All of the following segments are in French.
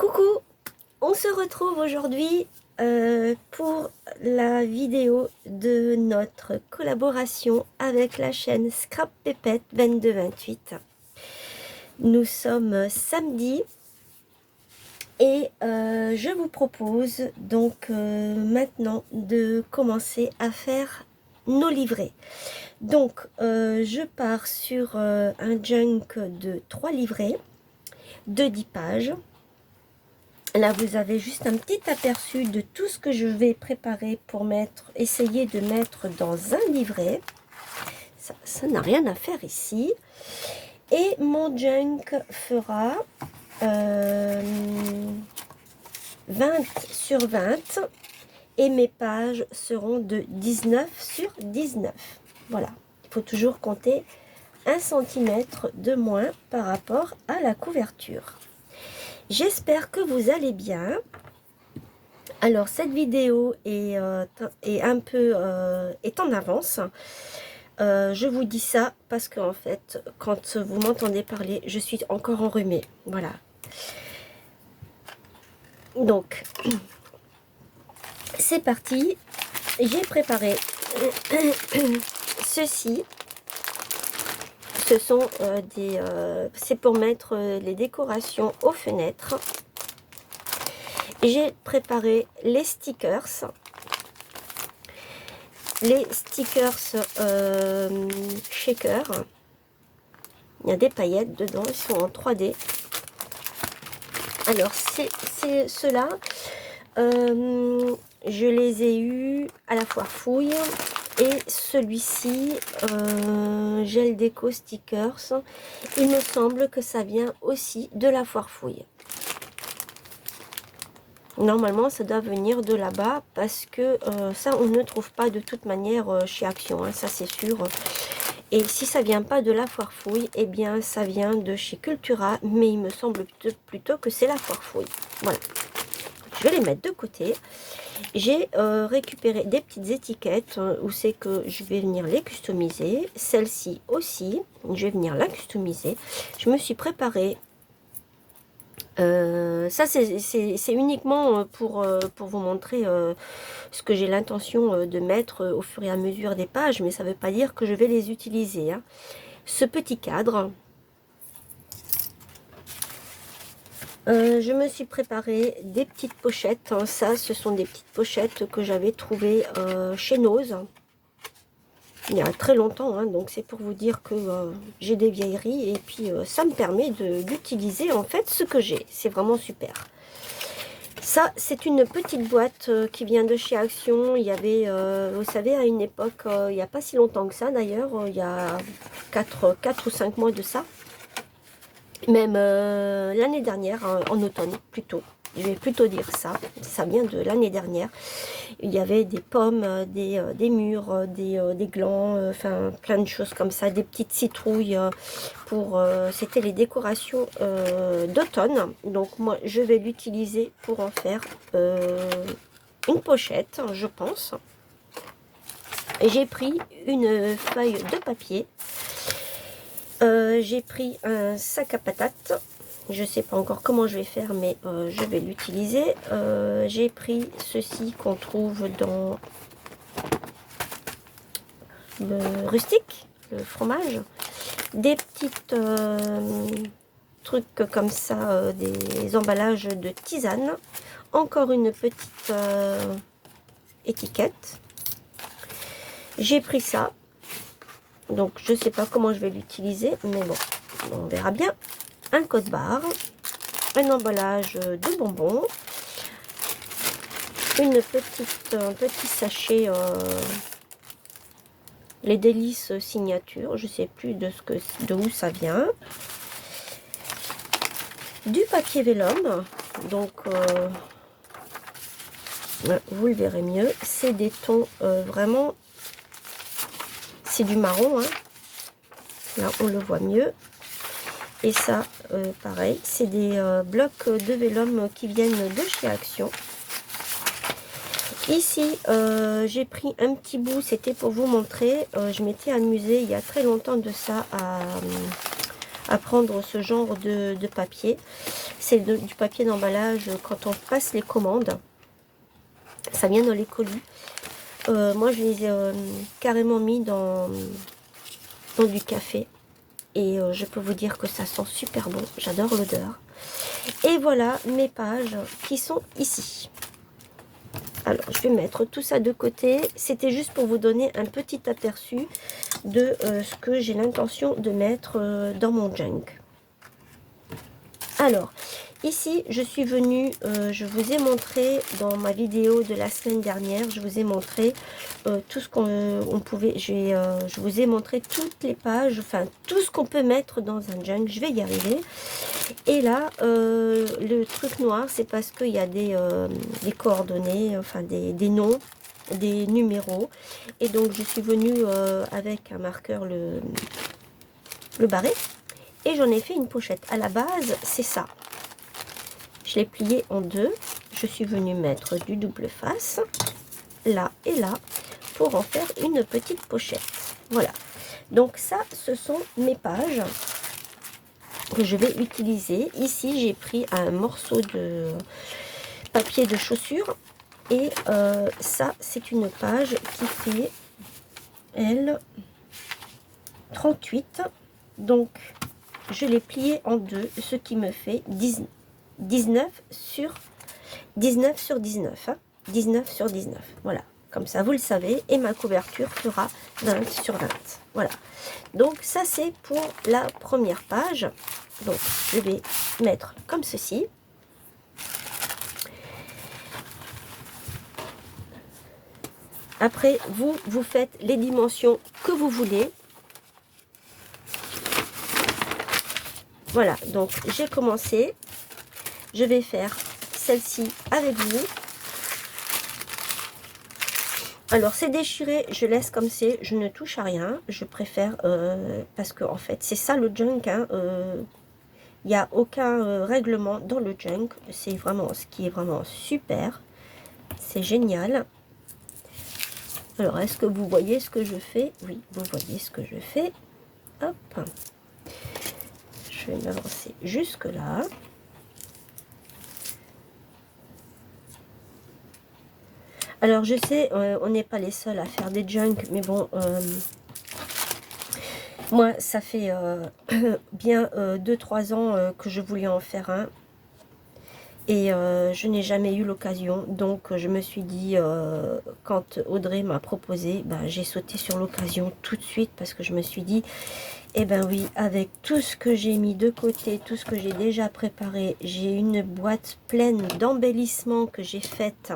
Coucou, on se retrouve aujourd'hui pour la vidéo de notre collaboration avec la chaîne Scrap Pépette 2228. Nous sommes samedi et je vous propose donc maintenant de commencer à faire nos livrets. Donc je pars sur un junk de 3 livrets de 10 pages. Là, vous avez juste un petit aperçu de tout ce que je vais préparer pour essayer de mettre dans un livret. Ça n'a rien à faire ici. Et mon junk fera 20 sur 20. Et mes pages seront de 19 sur 19. Voilà. Il faut toujours compter 1 cm de moins par rapport à la couverture. J'espère que vous allez bien. Alors cette vidéo est en avance. Je vous dis ça parce que en fait, quand vous m'entendez parler, je suis encore enrhumée. Voilà. Donc, c'est parti. J'ai préparé ceci. Ce sont c'est pour mettre les décorations aux fenêtres. J'ai préparé les stickers. Les stickers shaker. Il y a des paillettes dedans, ils sont en 3D. Alors, c'est ceux-là. Je les ai eus à la foire fouille. Et celui-ci, gel déco stickers, il me semble que ça vient aussi de la foire fouille. Normalement, ça doit venir de là-bas parce que ça, on ne trouve pas de toute manière chez Action, hein, ça c'est sûr. Et si ça vient pas de la foire fouille, eh bien ça vient de chez Cultura, mais il me semble plutôt que c'est la foire fouille. Voilà. Je vais les mettre de côté. J'ai récupéré des petites étiquettes où c'est que je vais venir les customiser. Celle-ci aussi, je vais venir la customiser. Je me suis préparée. Ça, c'est uniquement pour vous montrer ce que j'ai l'intention de mettre au fur et à mesure des pages, mais ça ne veut pas dire que je vais les utiliser, hein. Ce petit cadre. Je me suis préparé des petites pochettes. Ça, ce sont des petites pochettes que j'avais trouvées chez Nose. Il y a très longtemps, hein, donc c'est pour vous dire que j'ai des vieilleries. Et puis, ça me permet d'utiliser en fait ce que j'ai. C'est vraiment super. Ça, c'est une petite boîte qui vient de chez Action. Il y avait, vous savez, à une époque, il n'y a pas si longtemps que ça d'ailleurs, il y a 4 ou 5 mois de ça. Même l'année dernière, en automne plutôt, je vais plutôt dire ça, ça vient de l'année dernière. Il y avait des pommes, des mûres, des glands, enfin plein de choses comme ça, des petites citrouilles pour, c'était les décorations d'automne. Donc moi je vais l'utiliser pour en faire une pochette, je pense. J'ai pris une feuille de papier. J'ai pris un sac à patates. Je sais pas encore comment je vais faire, mais je vais l'utiliser. J'ai pris ceci qu'on trouve dans le rustique, le fromage. Des petites trucs comme ça, des emballages de tisane. Encore une petite étiquette. J'ai pris ça. Donc, je ne sais pas comment je vais l'utiliser, mais bon, on verra bien. Un code barre, un emballage de bonbons, un petit sachet, les délices signature, je ne sais plus de où ça vient. Du papier vélum, donc, vous le verrez mieux, c'est des tons vraiment... C'est du marron, hein. Là on le voit mieux. Et ça, pareil, c'est des blocs de vélum qui viennent de chez Action. Ici, j'ai pris un petit bout, c'était pour vous montrer. Je m'étais amusée il y a très longtemps de ça à prendre ce genre de papier. C'est du papier d'emballage quand on passe les commandes. Ça vient dans les colis. Moi, je les ai carrément mis dans du café. Et je peux vous dire que ça sent super bon. J'adore l'odeur. Et voilà mes pages qui sont ici. Alors, je vais mettre tout ça de côté. C'était juste pour vous donner un petit aperçu de ce que j'ai l'intention de mettre dans mon junk. Alors, ici, je suis venue, je vous ai montré dans ma vidéo de la semaine dernière, je vous ai montré tout ce qu'on pouvait, je vous ai montré toutes les pages, enfin, tout ce qu'on peut mettre dans un junk, je vais y arriver. Et là, le truc noir, c'est parce qu'il y a des coordonnées, enfin, des noms, des numéros. Et donc, je suis venue avec un marqueur, le barré. Et j'en ai fait une pochette. À la base, c'est ça. Je l'ai plié en deux. Je suis venue mettre du double face, là et là, pour en faire une petite pochette. Voilà. Donc ça, ce sont mes pages que je vais utiliser. Ici, j'ai pris un morceau de papier de chaussure. Et ça, c'est une page qui fait, elle, 38. Donc, je l'ai plié en deux, ce qui me fait 19 sur 19. Hein, 19 sur 19. Voilà. Comme ça, vous le savez. Et ma couverture fera 20 sur 20. Voilà. Donc, ça, c'est pour la première page. Donc, je vais mettre comme ceci. Après, vous faites les dimensions que vous voulez. Voilà, donc j'ai commencé. Je vais faire celle-ci avec vous. Alors, c'est déchiré, je laisse comme c'est, je ne touche à rien. Je préfère, parce que en fait, c'est ça le junk. Hein, il n'y a aucun règlement dans le junk. C'est vraiment ce qui est vraiment super. C'est génial. Alors, est-ce que vous voyez ce que je fais? Oui, vous voyez ce que je fais. Hop. Je vais m'avancer jusque là. Alors, je sais, on n'est pas les seuls à faire des junk, mais bon, moi, ça fait bien 2-3 ans que je voulais en faire un. Et je n'ai jamais eu l'occasion. Donc, je me suis dit, quand Audrey m'a proposé, ben, j'ai sauté sur l'occasion tout de suite parce que je me suis dit, eh ben oui, avec tout ce que j'ai mis de côté, tout ce que j'ai déjà préparé, j'ai une boîte pleine d'embellissements que j'ai faites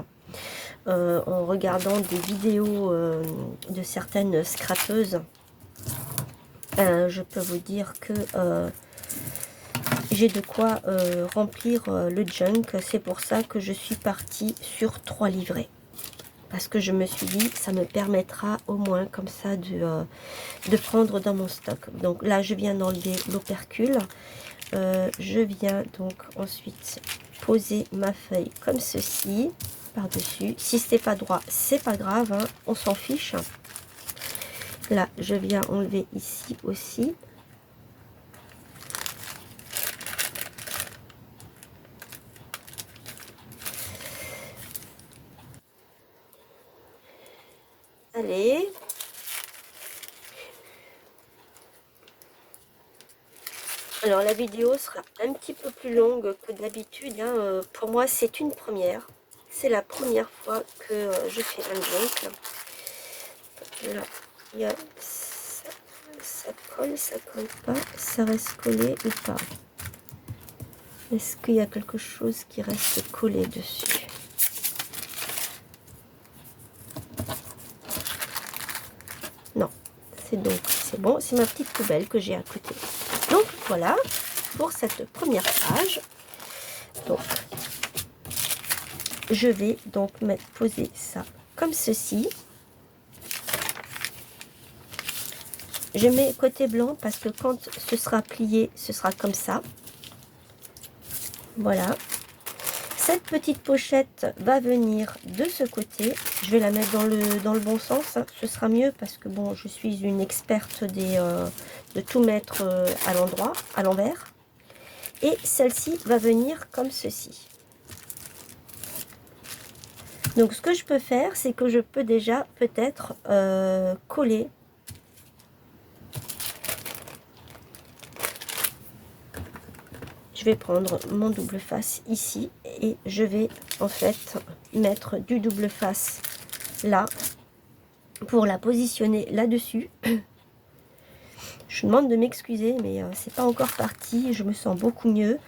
en regardant des vidéos de certaines scrapeuses. Je peux vous dire que j'ai de quoi remplir le junk. C'est pour ça que je suis partie sur 3 livrets. Parce que je me suis dit, ça me permettra au moins comme ça de prendre dans mon stock. Donc là, je viens d'enlever l'opercule. Je viens donc ensuite poser ma feuille comme ceci, par-dessus. Si c'est pas droit, c'est pas grave, hein, on s'en fiche. Là, je viens enlever ici aussi. Allez. Alors la vidéo sera un petit peu plus longue que d'habitude. Hein. Pour moi, c'est une première. C'est la première fois que je fais un junk. Là, il y a ça colle, ça colle pas, ça reste collé ou pas. Est-ce qu'il y a quelque chose qui reste collé dessus? Non, c'est bon, c'est ma petite poubelle que j'ai à côté. Donc voilà pour cette première page. Donc je vais donc poser ça comme ceci. Je mets côté blanc parce que quand ce sera plié, ce sera comme ça. Voilà. Cette petite pochette va venir de ce côté. Je vais la mettre dans le bon sens. Hein. Ce sera mieux parce que bon, je suis une experte de tout mettre à l'endroit, à l'envers. Et celle-ci va venir comme ceci. Donc ce que je peux faire, c'est que je peux déjà peut-être coller. Je vais prendre mon double face ici et je vais en fait mettre du double face là pour la positionner là-dessus. Je vous demande de m'excuser, mais c'est pas encore parti. Je me sens beaucoup mieux.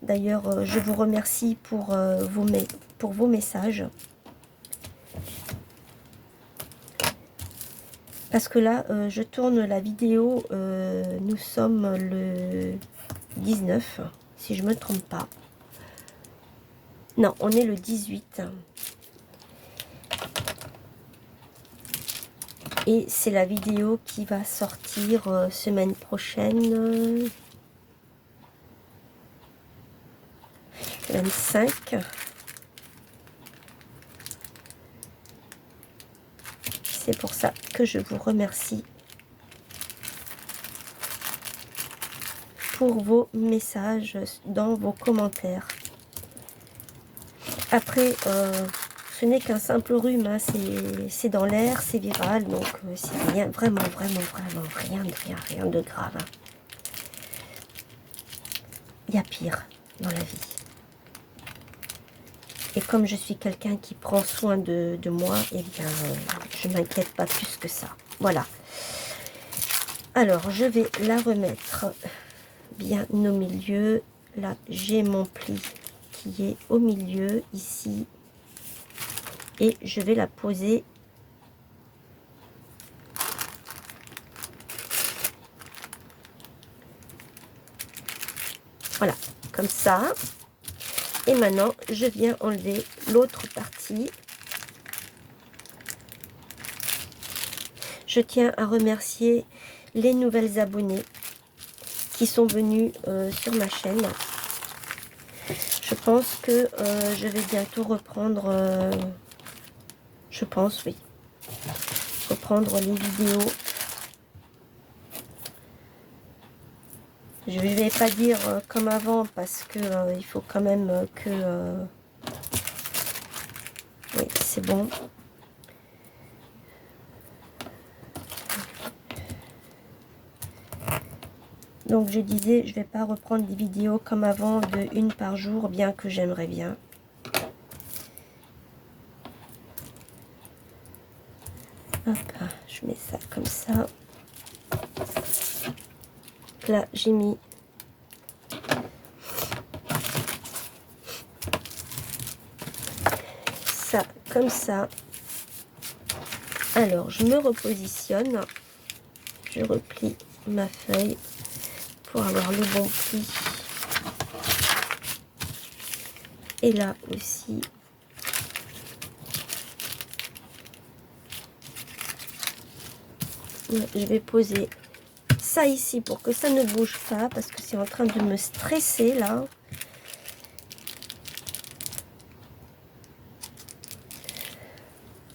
D'ailleurs, je vous remercie pour vos messages. Parce que là, je tourne la vidéo. Nous sommes le 19, si je me trompe pas. Non, on est le 18. Et c'est la vidéo qui va sortir semaine prochaine. 25. C'est pour ça que je vous remercie pour vos messages dans vos commentaires. Après, ce n'est qu'un simple rhume, hein, c'est dans l'air, c'est viral, donc c'est rien, vraiment rien de grave. Hein. Il y a pire dans la vie. Et comme je suis quelqu'un qui prend soin de moi, eh bien, je ne m'inquiète pas plus que ça. Voilà. Alors, je vais la remettre bien au milieu. Là, j'ai mon pli qui est au milieu, ici. Et je vais la poser voilà, comme ça. Et maintenant, je viens enlever l'autre partie. Je tiens à remercier les nouvelles abonnées qui sont venues sur ma chaîne. Je pense que je vais bientôt reprendre, je pense, oui, reprendre les vidéos. Je ne vais pas dire comme avant parce que il faut quand même que... oui, c'est bon. Donc je disais, je ne vais pas reprendre des vidéos comme avant de une par jour, bien que j'aimerais bien. Hop, je mets ça comme ça. Là, j'ai mis ça comme ça. Alors, je me repositionne. Je replie ma feuille pour avoir le bon pli. Et là aussi. Je vais poser ça ici pour que ça ne bouge pas parce que c'est en train de me stresser là.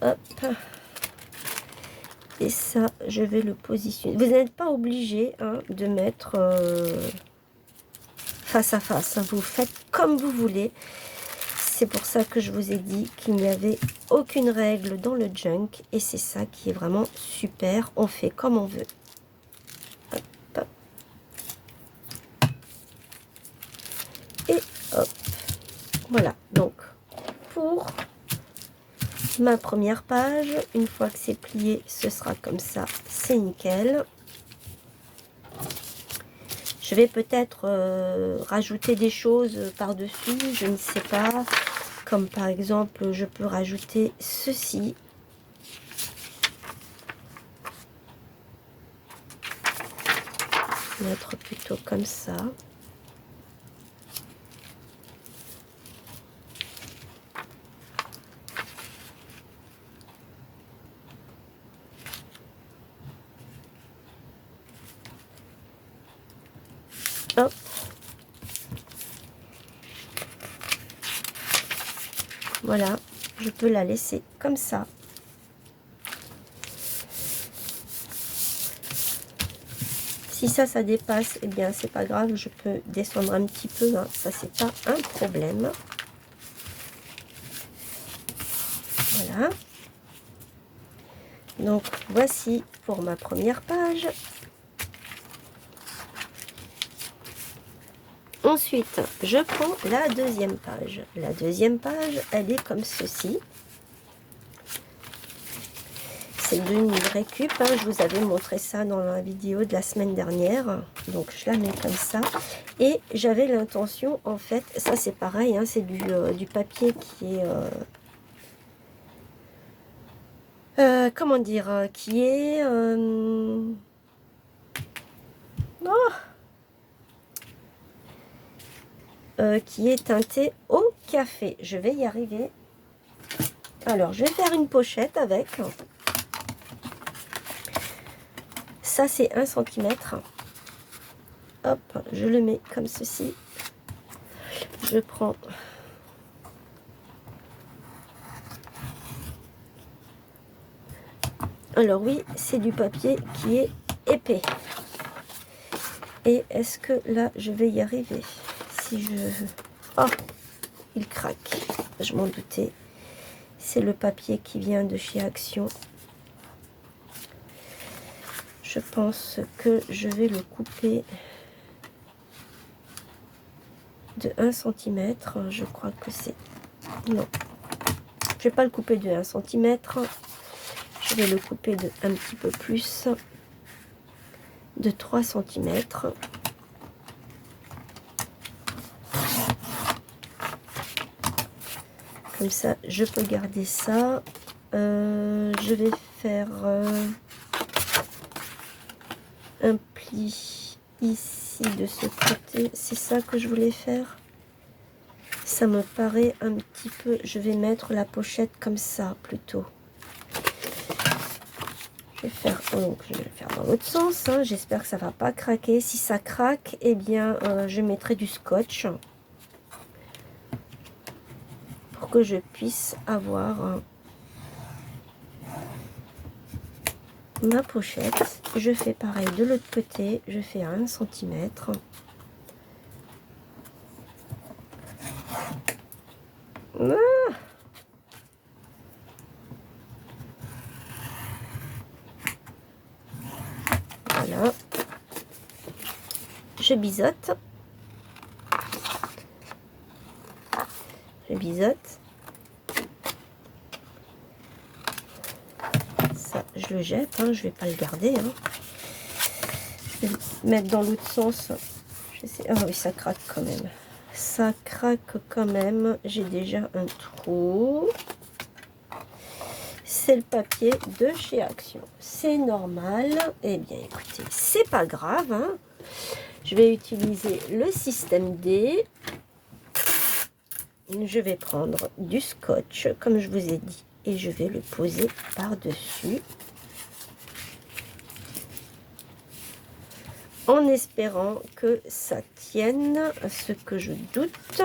Hop. Et ça, je vais le positionner. Vous n'êtes pas obligé hein, de mettre face à face. Hein. Vous faites comme vous voulez. C'est pour ça que je vous ai dit qu'il n'y avait aucune règle dans le junk. Et c'est ça qui est vraiment super. On fait comme on veut. Hop, hop. Et hop. Voilà. Donc, pour ma première page, une fois que c'est plié, ce sera comme ça. C'est nickel. Je vais peut-être rajouter des choses par-dessus, je ne sais pas. Comme par exemple, je peux rajouter ceci. Mettre plutôt comme ça. Hop. Voilà, je peux la laisser comme ça. Si ça dépasse, eh bien, c'est pas grave, je peux descendre un petit peu, hein. Ça, c'est pas un problème. Voilà. Donc, voici pour ma première page. Ensuite, je prends la deuxième page. La deuxième page, elle est comme ceci. C'est d'une récup, hein. Je vous avais montré ça dans la vidéo de la semaine dernière. Donc, je la mets comme ça. Et j'avais l'intention, en fait, ça c'est pareil, hein, c'est du papier qui est... comment dire, qui est... qui est teinté au café. Je vais y arriver. Alors, je vais faire une pochette avec. Ça, c'est 1 cm. Hop, je le mets comme ceci. Je prends... Alors oui, c'est du papier qui est épais. Et est-ce que là, je vais y arriver? Si je... Oh, il craque. Je m'en doutais. C'est le papier qui vient de chez Action. Je pense que je vais le couper de 1 cm. Je crois que c'est... Non. Je vais pas le couper de 1 cm. Je vais le couper de un petit peu plus. De 3 cm. Comme ça, je peux garder ça. Je vais faire un pli ici de ce côté. C'est ça que je voulais faire. Ça me paraît un petit peu... Je vais mettre la pochette comme ça plutôt. Je vais faire, donc je vais le faire dans l'autre sens. Hein. J'espère que ça va pas craquer. Si ça craque, eh bien, je mettrai du scotch. Pour que je puisse avoir ma pochette. Je fais pareil de l'autre côté. Je fais à 1 cm. Ah, voilà. Je biseaute. Je biseaute. Ça, je le jette. Hein, je vais pas le garder. Hein. Je vais le mettre dans l'autre sens. Ah oui, ça craque quand même. Ça craque quand même. J'ai déjà un trou. C'est le papier de chez Action. C'est normal. Eh bien, écoutez, c'est pas grave. Hein. Je vais utiliser le système D. Je vais prendre du scotch, comme je vous ai dit, et je vais le poser par-dessus. En espérant que ça tienne, ce que je doute.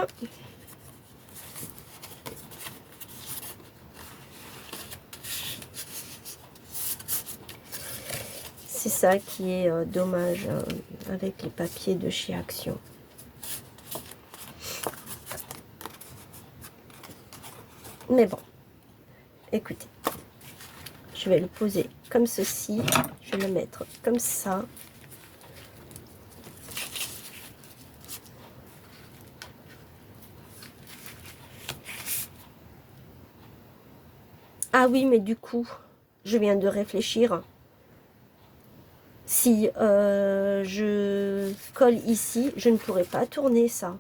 C'est ça qui est dommage avec les papiers de chez Action. Mais bon, écoutez, je vais le poser comme ceci. Je vais le mettre comme ça. Ah oui, mais du coup, je viens de réfléchir. Si je colle ici, je ne pourrai pas tourner ça.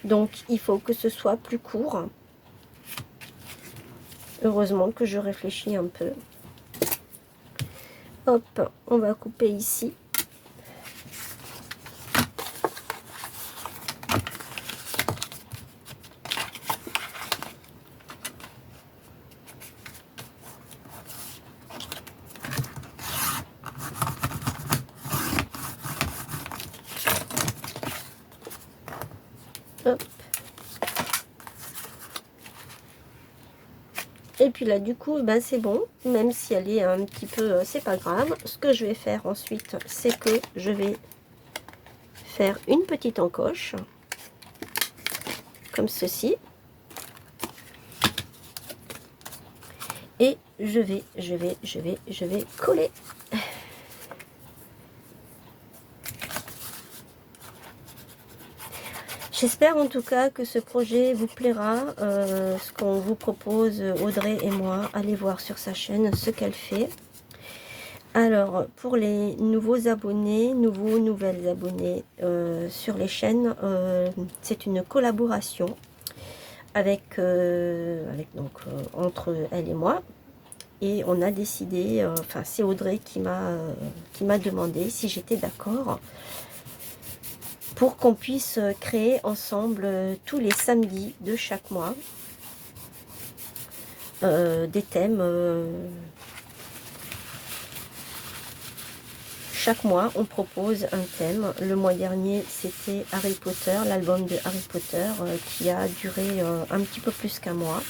Donc, il faut que ce soit plus court. Heureusement que je réfléchis un peu. Hop, on va couper ici. Hop. Et puis là, du coup, ben c'est bon. Même si elle est un petit peu... c'est pas grave. Ce que je vais faire ensuite, c'est que je vais faire une petite encoche. Comme ceci. Et je vais coller. J'espère en tout cas que ce projet vous plaira, ce qu'on vous propose Audrey et moi. Allez voir sur sa chaîne ce qu'elle fait. Alors, pour les nouveaux abonnés, nouvelles abonnés sur les chaînes, c'est une collaboration avec entre elle et moi. Et on a décidé, enfin c'est Audrey qui m'a demandé si j'étais d'accord pour qu'on puisse créer ensemble tous les samedis de chaque mois des thèmes. Chaque mois, on propose un thème. Le mois dernier, c'était Harry Potter, l'album de Harry Potter, qui a duré un petit peu plus qu'un mois.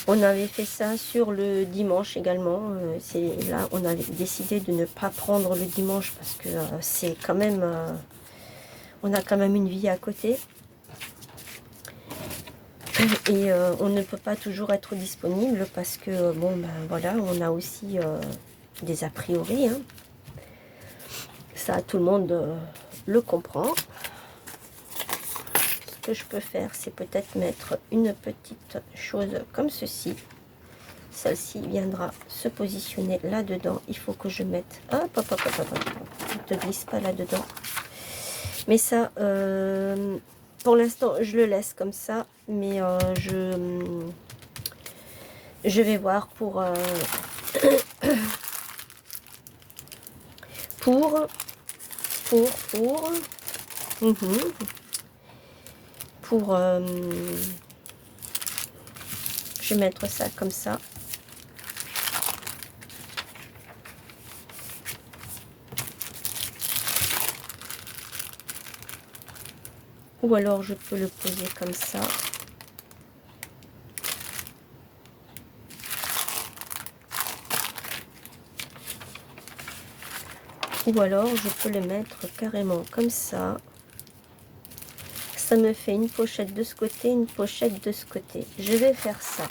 On avait fait ça sur le dimanche également. Là, on avait décidé de ne pas prendre le dimanche parce que c'est quand même... on a quand même une vie à côté. Et on ne peut pas toujours être disponible parce que, bon, ben voilà, on a aussi des a priori. Hein. Ça, tout le monde le comprend. Ce que je peux faire, c'est peut-être mettre une petite chose comme ceci. Celle-ci viendra se positionner là-dedans. Il faut que je mette... Hop, hop, hop, hop, hop. Ne te glisse pas là-dedans. Mais ça, pour l'instant, je le laisse comme ça. Mais je vais voir pour... je vais mettre ça comme ça. Ou alors je peux le poser comme ça. Ou alors je peux le mettre carrément comme ça. Ça me fait une pochette de ce côté, une pochette de ce côté. Je vais faire ça.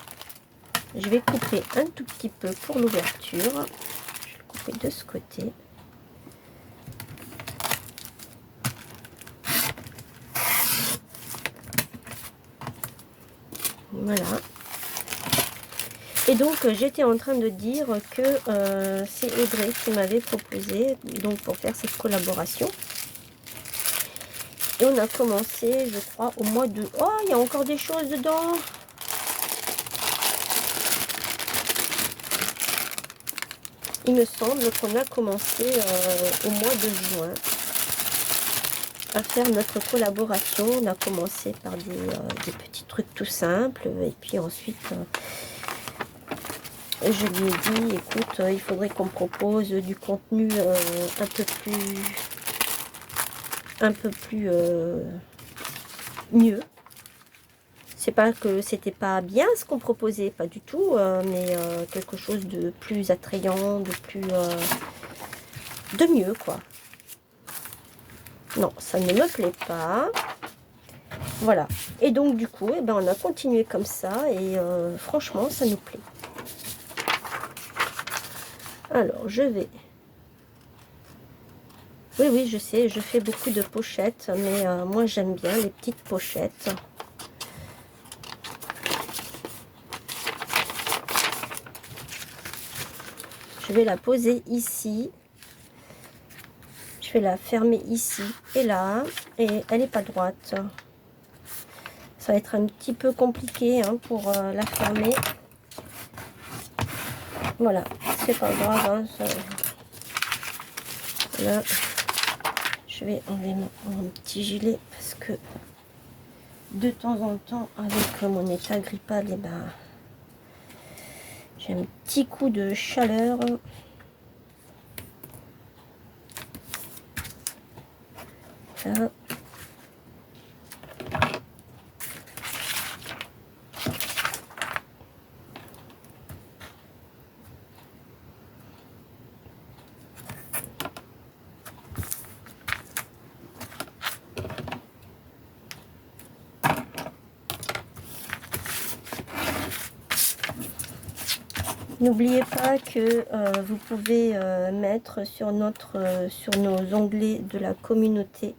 Je vais couper un tout petit peu pour l'ouverture. Je vais couper de ce côté. Voilà. Et donc j'étais en train de dire que c'est Audrey qui m'avait proposé donc pour faire cette collaboration. Et on a commencé, je crois, au mois de... Oh, il y a encore des choses dedans. Il me semble qu'on a commencé au mois de juin à faire notre collaboration. On a commencé par des petits trucs tout simples. Et puis ensuite, je lui ai dit, écoute, il faudrait qu'on propose du contenu un peu plus mieux. C'est pas que c'était pas bien ce qu'on proposait, pas du tout, mais quelque chose de plus attrayant, de plus de mieux, quoi. Non, ça ne me plaît pas. Voilà. Et donc du coup, eh ben, on a continué comme ça et franchement, ça nous plaît. Alors, je vais... Oui, oui, je sais, je fais beaucoup de pochettes, mais moi, j'aime bien les petites pochettes. Je vais la poser ici. Je vais la fermer ici et là. Et elle n'est pas droite. Ça va être un petit peu compliqué hein, pour la fermer. Voilà, c'est pas grave. Hein, ça... Là, je vais enlever mon petit gilet parce que de temps en temps, avec mon état grippal, eh ben, j'ai un petit coup de chaleur. Là. N'oubliez pas que vous pouvez mettre sur nos onglets de la communauté.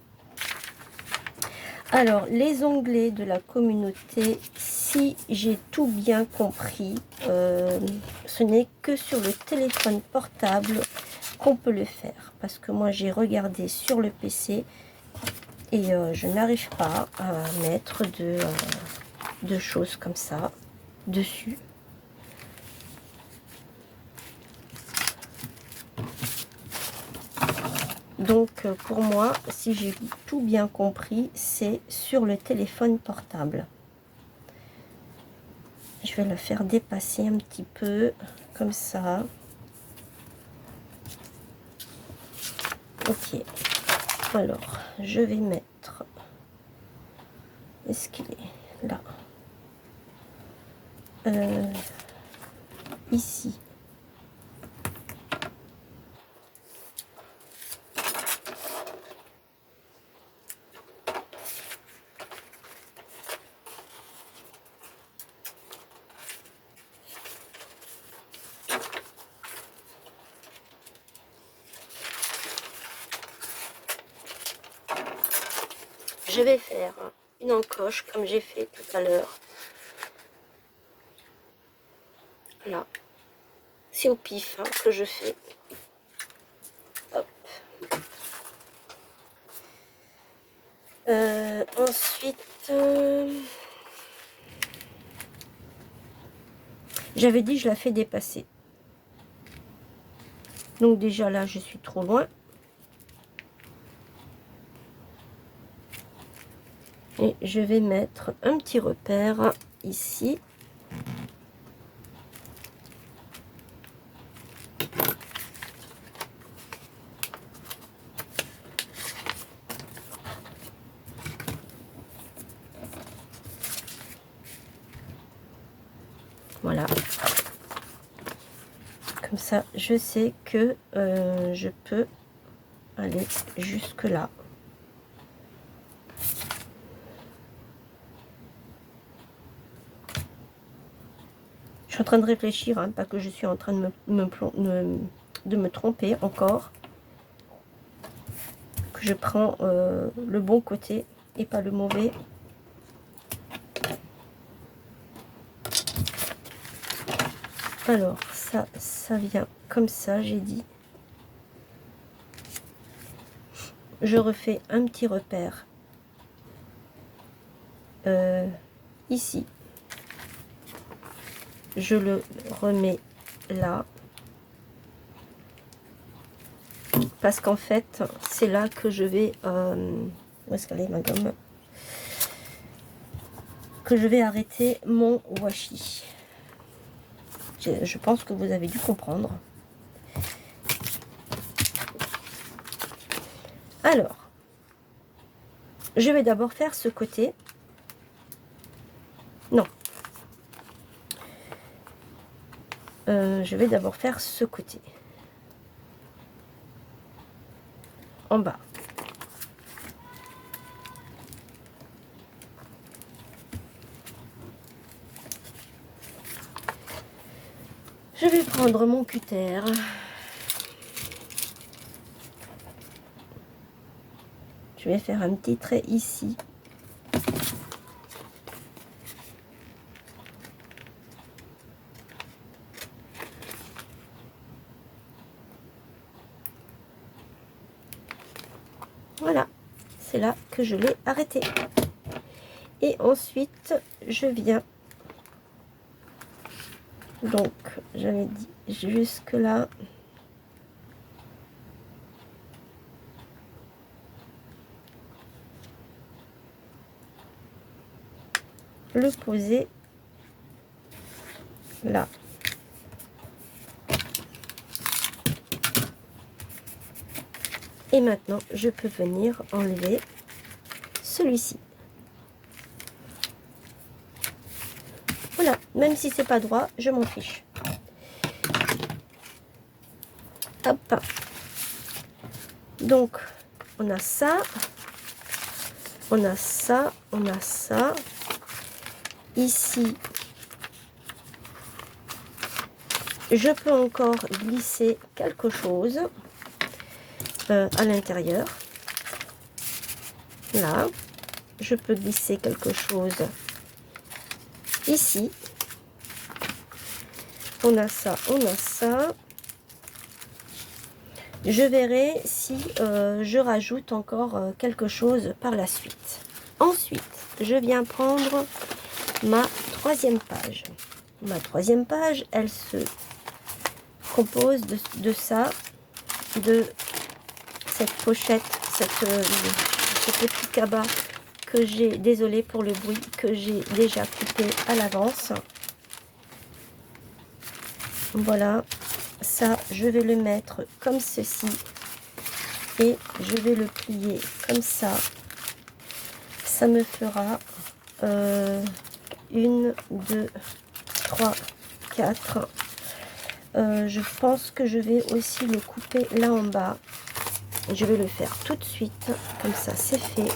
Alors, les onglets de la communauté, si j'ai tout bien compris, ce n'est que sur le téléphone portable qu'on peut le faire. Parce que moi, j'ai regardé sur le PC et je n'arrive pas à mettre de choses comme ça dessus. Donc, pour moi, si j'ai tout bien compris, c'est sur le téléphone portable. Je vais le faire dépasser un petit peu, comme ça. Ok. Alors, je vais mettre... Est-ce qu'il est là? Ici. Je vais faire une encoche comme j'ai fait tout à l'heure. Là. C'est au pif que je fais. Hop. Ensuite, j'avais dit je la fais dépasser. Donc déjà là, je suis trop loin. Et je vais mettre un petit repère ici. Voilà. Comme ça, je sais que je peux aller jusque là. Je suis en train de réfléchir, pas que je suis en train de me tromper encore. Que je prends le bon côté et pas le mauvais. Alors, ça vient comme ça, j'ai dit. Je refais un petit repère ici. Je le remets là. Parce qu'en fait, c'est là que je vais... où est-ce qu'elle est ma gomme? Que je vais arrêter mon washi. Je pense que vous avez dû comprendre. Alors, je vais d'abord faire ce côté. Non. Je vais d'abord faire ce côté. En bas. Je vais prendre mon cutter. Je vais faire un petit trait ici. Voilà, c'est là que je l'ai arrêté. Et ensuite, je viens. Donc, j'avais dit jusque là. Le poser là. Et maintenant, je peux venir enlever celui-ci. Voilà, même si c'est pas droit, je m'en fiche. Hop. Donc, on a ça. On a ça. On a ça. Ici. Je peux encore glisser quelque chose à l'intérieur. Là, je peux glisser quelque chose ici. On a ça, on a ça. Je verrai si je rajoute encore quelque chose par la suite. Ensuite, je viens prendre ma troisième page. Ma troisième page, elle se compose de ça, de cette pochette, ce petit cabas que j'ai, désolé pour le bruit, que j'ai déjà coupé à l'avance. Voilà, ça je vais le mettre comme ceci et je vais le plier comme ça. Ça me fera 1, 2, 3, 4. Je pense que je vais aussi le couper là en bas. Je vais le faire tout de suite, comme ça c'est fait,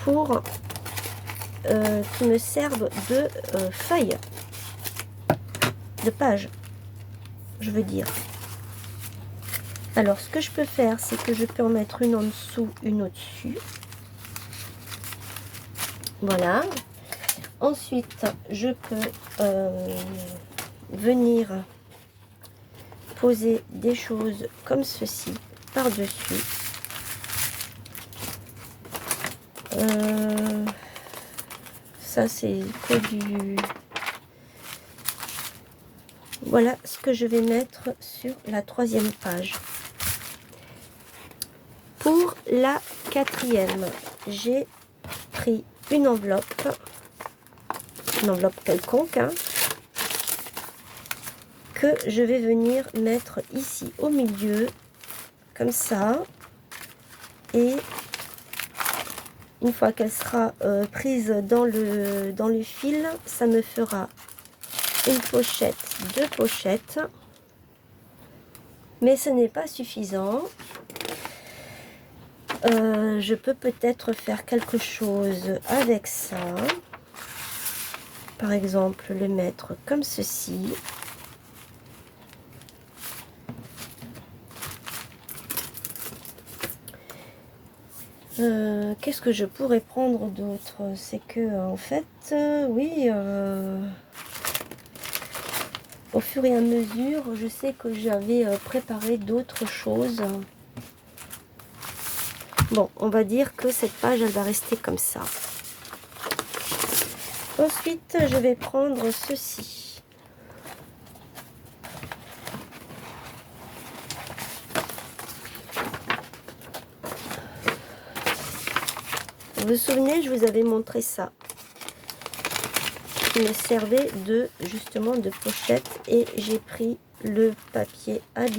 pour qu'il me serve de feuille, de page, je veux dire. Alors ce que je peux faire, c'est que je peux en mettre une en dessous, une au-dessus. Voilà. Ensuite, je peux venir poser des choses comme ceci par-dessus. Ça, c'est que du... Voilà ce que je vais mettre sur la troisième page. Pour la quatrième, j'ai pris une enveloppe quelconque, hein, que je vais venir mettre ici au milieu, comme ça. Et une fois qu'elle sera prise dans le fil, ça me fera une pochette, 2 pochettes. Mais ce n'est pas suffisant. Je peux peut-être faire quelque chose avec ça. Par exemple, le mettre comme ceci. Qu'est-ce que je pourrais prendre d'autre? C'est que, en fait, oui, au fur et à mesure, je sais que j'avais préparé d'autres choses. Bon, on va dire que cette page, elle va rester comme ça. Ensuite, je vais prendre ceci. Vous vous souvenez, je vous avais montré ça. Qui me servait de, justement, de pochette. Et j'ai pris le papier Ali.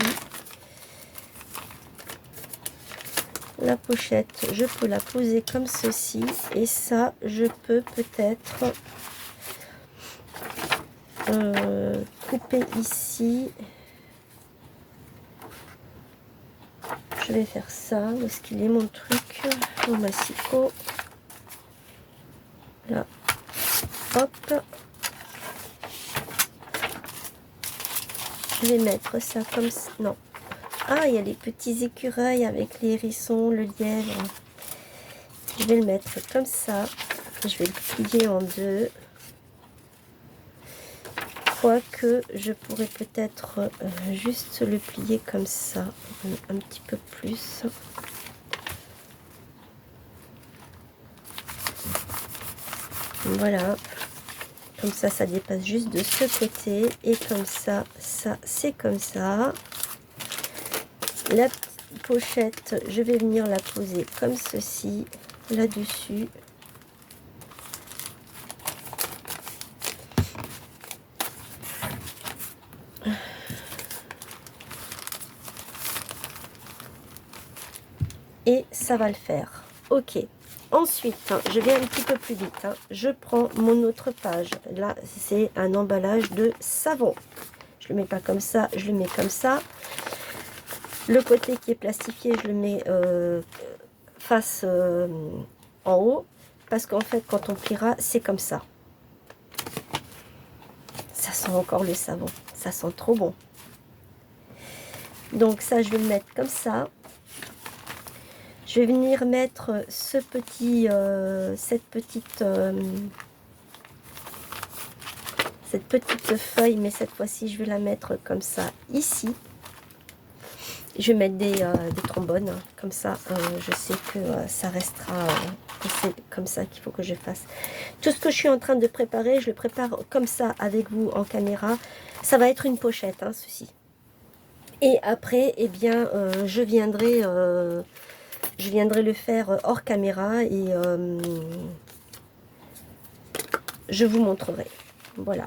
La pochette, je peux la poser comme ceci. Et ça, je peux peut-être couper ici. Je vais faire ça. Où est-ce qu'il est mon truc? Mon massicot. Là. Hop. Je vais mettre ça comme ça. Non. Ah, il y a les petits écureuils avec les hérissons, le lièvre. Je vais le mettre comme ça. Je vais le plier en 2. Quoique, je pourrais peut-être juste le plier comme ça. Un petit peu plus. Voilà. Comme ça, ça dépasse juste de ce côté. Et comme ça, ça, c'est comme ça. La pochette, je vais venir la poser comme ceci, là-dessus. Et ça va le faire. Ok. Ensuite, je vais un petit peu plus vite. Je prends mon autre page. Là, c'est un emballage de savon. Je le mets pas comme ça, je le mets comme ça. Le côté qui est plastifié, je le mets face en haut. Parce qu'en fait, quand on pliera, c'est comme ça. Ça sent encore le savon. Ça sent trop bon. Donc ça, je vais le mettre comme ça. Je vais venir mettre ce petit, cette petite feuille, mais cette fois-ci, je vais la mettre comme ça ici. Je vais mettre des trombones, hein. Comme ça, je sais que ça restera, que c'est comme ça qu'il faut que je fasse. Tout ce que je suis en train de préparer, je le prépare comme ça avec vous en caméra. Ça va être une pochette, hein, ceci. Et après, eh bien, je viendrai le faire hors caméra et je vous montrerai. Voilà.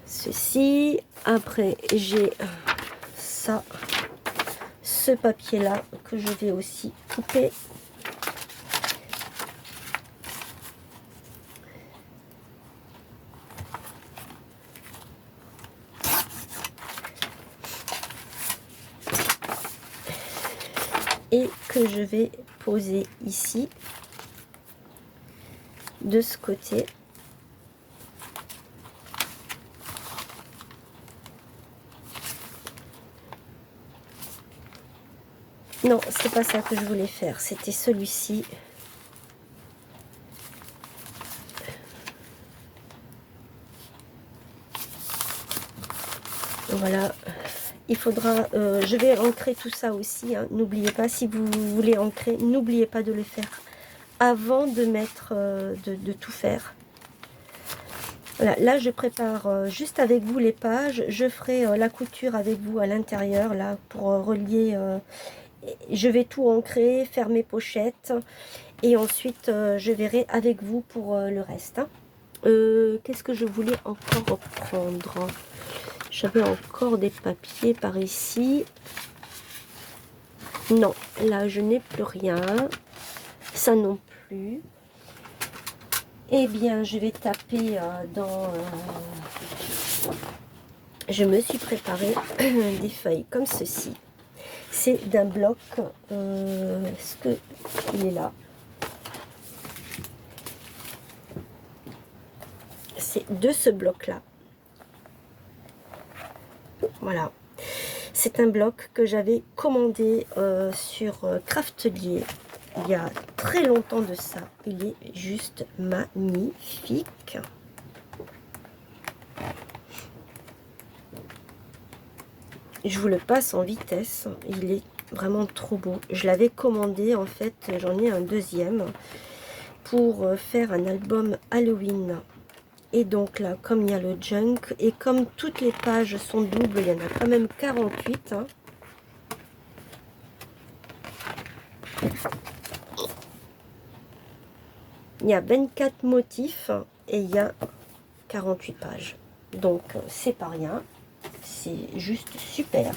Ceci. Après, j'ai ça, ce papier-là que je vais aussi couper. Et que je vais poser ici, de ce côté. Non, c'est pas ça que je voulais faire, c'était celui-ci. Voilà, il faudra, je vais ancrer tout ça aussi, hein. N'oubliez pas, si vous voulez ancrer, n'oubliez pas de le faire avant de mettre, de tout faire. Voilà, là je prépare juste avec vous les pages, je ferai la couture avec vous à l'intérieur, là, pour relier, je vais tout ancrer, faire mes pochettes, et ensuite je verrai avec vous pour le reste, hein. Qu'est-ce que je voulais encore prendre? J'avais encore des papiers par ici. Non, là je n'ai plus rien. Ça non plus. Eh bien, je vais taper dans... Je me suis préparé des feuilles comme ceci. C'est d'un bloc. Est-ce que il est là? C'est de ce bloc-là. Voilà. C'est un bloc que j'avais commandé sur Craftelier il y a très longtemps de ça. Il est juste magnifique. Je vous le passe en vitesse. Il est vraiment trop beau. Je l'avais commandé, en fait, j'en ai un deuxième pour faire un album Halloween. Et donc là, comme il y a le junk, et comme toutes les pages sont doubles, il y en a quand même 48. Hein. Il y a 24 motifs et il y a 48 pages. Donc c'est pas rien. C'est juste super.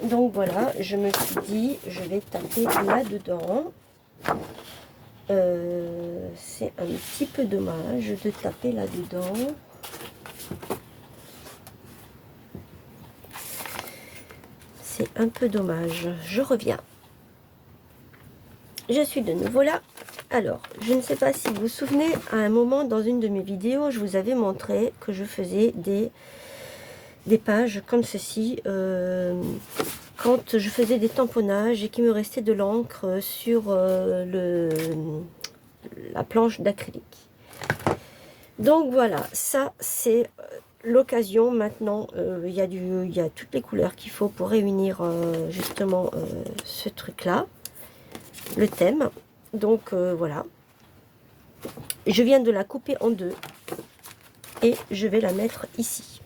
Donc voilà, je me suis dit, je vais taper là-dedans. C'est un petit peu dommage de taper là-dedans. C'est un peu dommage. Je reviens. Je suis de nouveau là. Alors, je ne sais pas si vous vous souvenez, à un moment dans une de mes vidéos, je vous avais montré que je faisais des pages comme ceci. Quand je faisais des tamponnages et qu'il me restait de l'encre sur la planche d'acrylique. Donc voilà, ça c'est l'occasion maintenant. Il y a toutes les couleurs qu'il faut pour réunir justement ce truc là, le thème. Donc voilà, je viens de la couper en deux et je vais la mettre ici.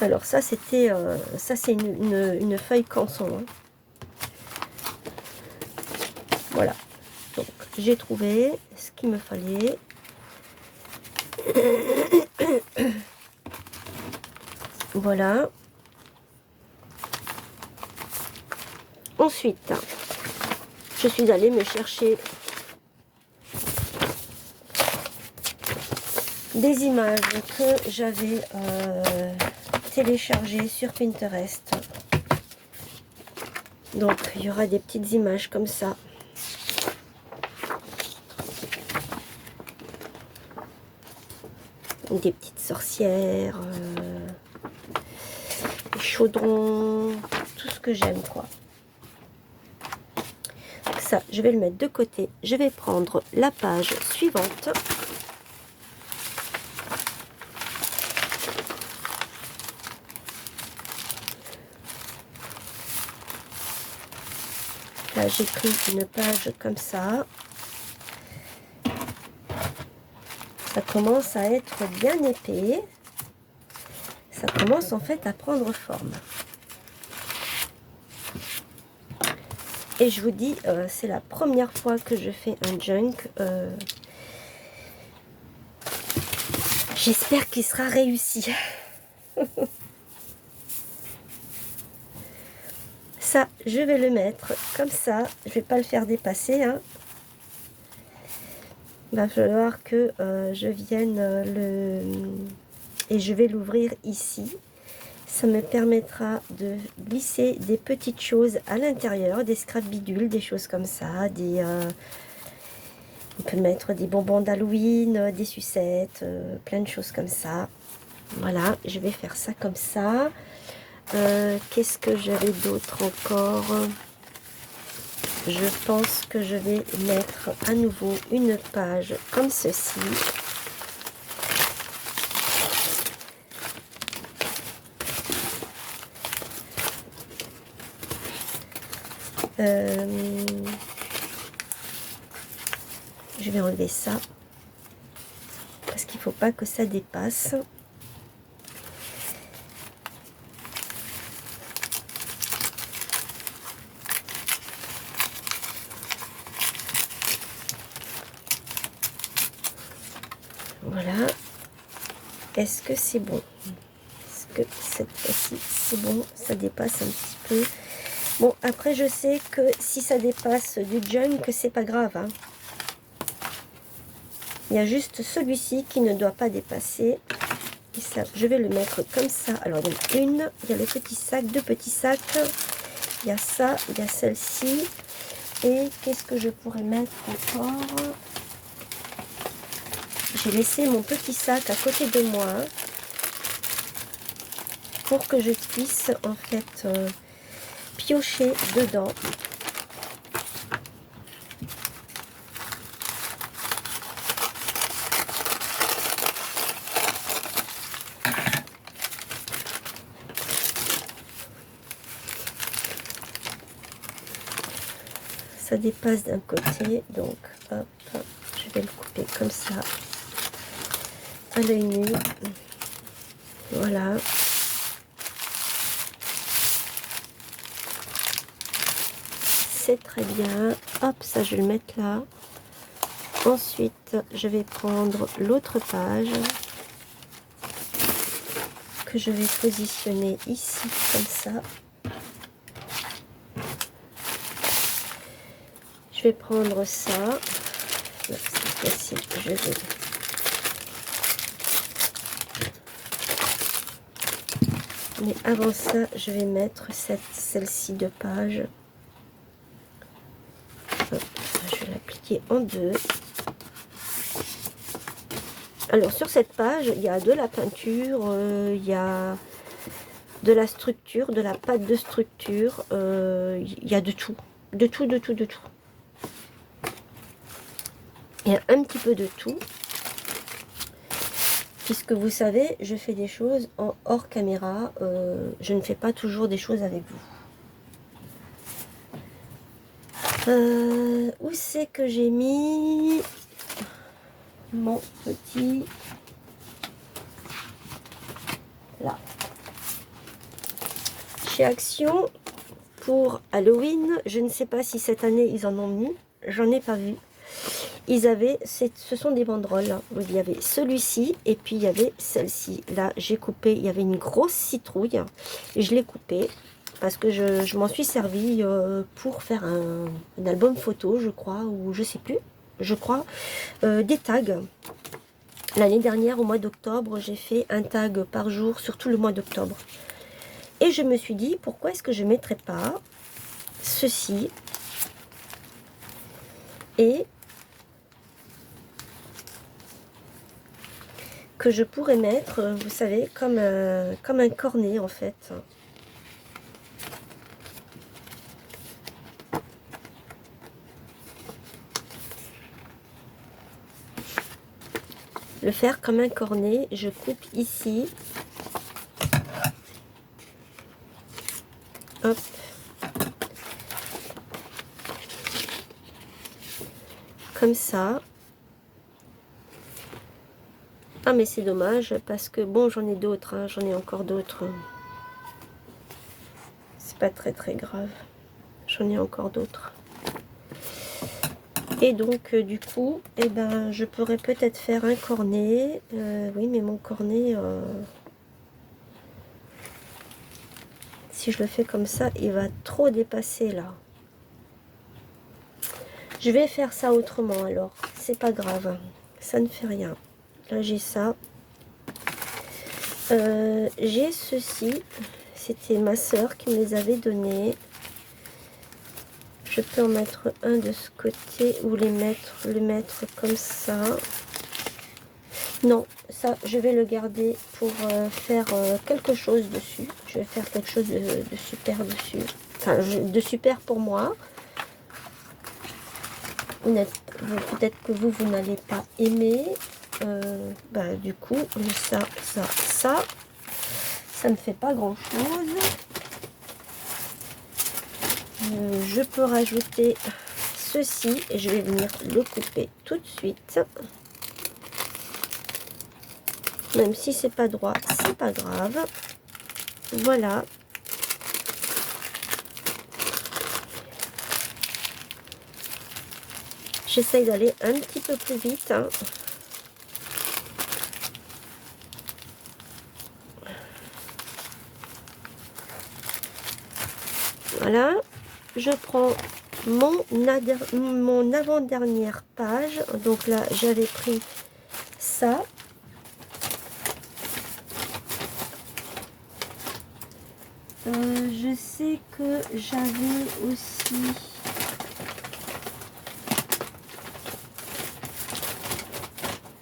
Alors ça c'était ça c'est une feuille canson, hein. Voilà, donc j'ai trouvé ce qu'il me fallait. Voilà. Ensuite, je suis allée me chercher des images que j'avais téléchargé sur Pinterest. Donc il y aura des petites images comme ça. Des petites sorcières, des chaudrons, tout ce que j'aime quoi. Donc ça, je vais le mettre de côté. Je vais prendre la page suivante. Là, j'ai pris une page comme ça. Ça commence à être bien épais. Ça commence en fait à prendre forme. Et je vous dis, c'est la première fois que je fais un junk. J'espère qu'il sera réussi. Ça, je vais le mettre comme ça. Je vais pas le faire dépasser. Hein. Il va falloir que je vienne et je vais l'ouvrir ici. Ça me permettra de glisser des petites choses à l'intérieur, des scrap bidules, des choses comme ça. On peut mettre des bonbons d'Halloween, des sucettes, plein de choses comme ça. Voilà, je vais faire ça comme ça. Qu'est-ce que j'avais d'autre encore? Je pense que je vais mettre à nouveau une page comme ceci. Je vais enlever ça parce qu'il ne faut pas que ça dépasse. Voilà. Est-ce que c'est bon? Est-ce que cette fois-ci c'est bon? Ça dépasse un petit peu. Bon, après je sais que si ça dépasse du junk, c'est pas grave. Hein. Il y a juste celui-ci qui ne doit pas dépasser. Et ça, je vais le mettre comme ça. Alors, donc il y a le petit sac, deux petits sacs. Il y a ça, il y a celle-ci. Et qu'est-ce que je pourrais mettre encore? J'ai laissé mon petit sac à côté de moi pour que je puisse en fait piocher dedans. Ça dépasse d'un côté, donc hop, je vais le couper comme ça à l'œil nu. Voilà. C'est très bien. Hop, ça je vais le mettre là. Ensuite, je vais prendre l'autre page que je vais positionner ici comme ça. Je vais prendre ça. Là, cette fois-ci, je vais... Mais avant ça, je vais mettre celle-ci de page. Hop, je vais l'appliquer en deux. Alors, sur cette page, il y a de la peinture, il y a de la structure, de la pâte de structure, il y a de tout. De tout, de tout, de tout. Il y a un petit peu de tout. Puisque vous savez, je fais des choses en hors caméra. Je ne fais pas toujours des choses avec vous. Où c'est que j'ai mis mon petit... Là. Chez Action, pour Halloween, je ne sais pas si cette année ils en ont mis. J'en ai pas vu. Ils avaient, ce sont des banderoles, hein. Il y avait celui-ci et puis il y avait celle-ci. Là, j'ai coupé, il y avait une grosse citrouille et je l'ai coupée parce que je m'en suis servi pour faire un album photo, je crois, ou je sais plus, je crois, des tags. L'année dernière, au mois d'octobre, j'ai fait un tag par jour sur tout le mois d'octobre. Et je me suis dit, pourquoi est-ce que je ne mettrais pas ceci et que je pourrais mettre, vous savez, comme un cornet en fait. Le faire comme un cornet, je coupe ici. Hop. Comme ça. Ah mais c'est dommage parce que bon, j'en ai d'autres, hein, j'en ai encore d'autres. C'est pas très grave. J'en ai encore d'autres. Et donc du coup, eh ben, je pourrais peut-être faire un cornet. Oui, mais mon cornet, si je le fais comme ça, il va trop dépasser là. Je vais faire ça autrement alors. C'est pas grave, ça ne fait rien. Là j'ai ça. J'ai ceci. C'était ma soeur qui me les avait donnés. Je peux en mettre un de ce côté ou le mettre comme ça. Non, ça je vais le garder pour faire quelque chose dessus. Je vais faire quelque chose de super dessus. Enfin, de super pour moi. Peut-être que vous n'allez pas aimer. Bah, du coup, ça ne fait pas grand chose. Je peux rajouter ceci et je vais venir le couper tout de suite. Même si c'est pas droit, c'est pas grave. Voilà. J'essaye d'aller un petit peu plus vite. Hein. Voilà. Je prends mon avant-dernière page. Donc là, j'avais pris ça. Je sais que j'avais aussi...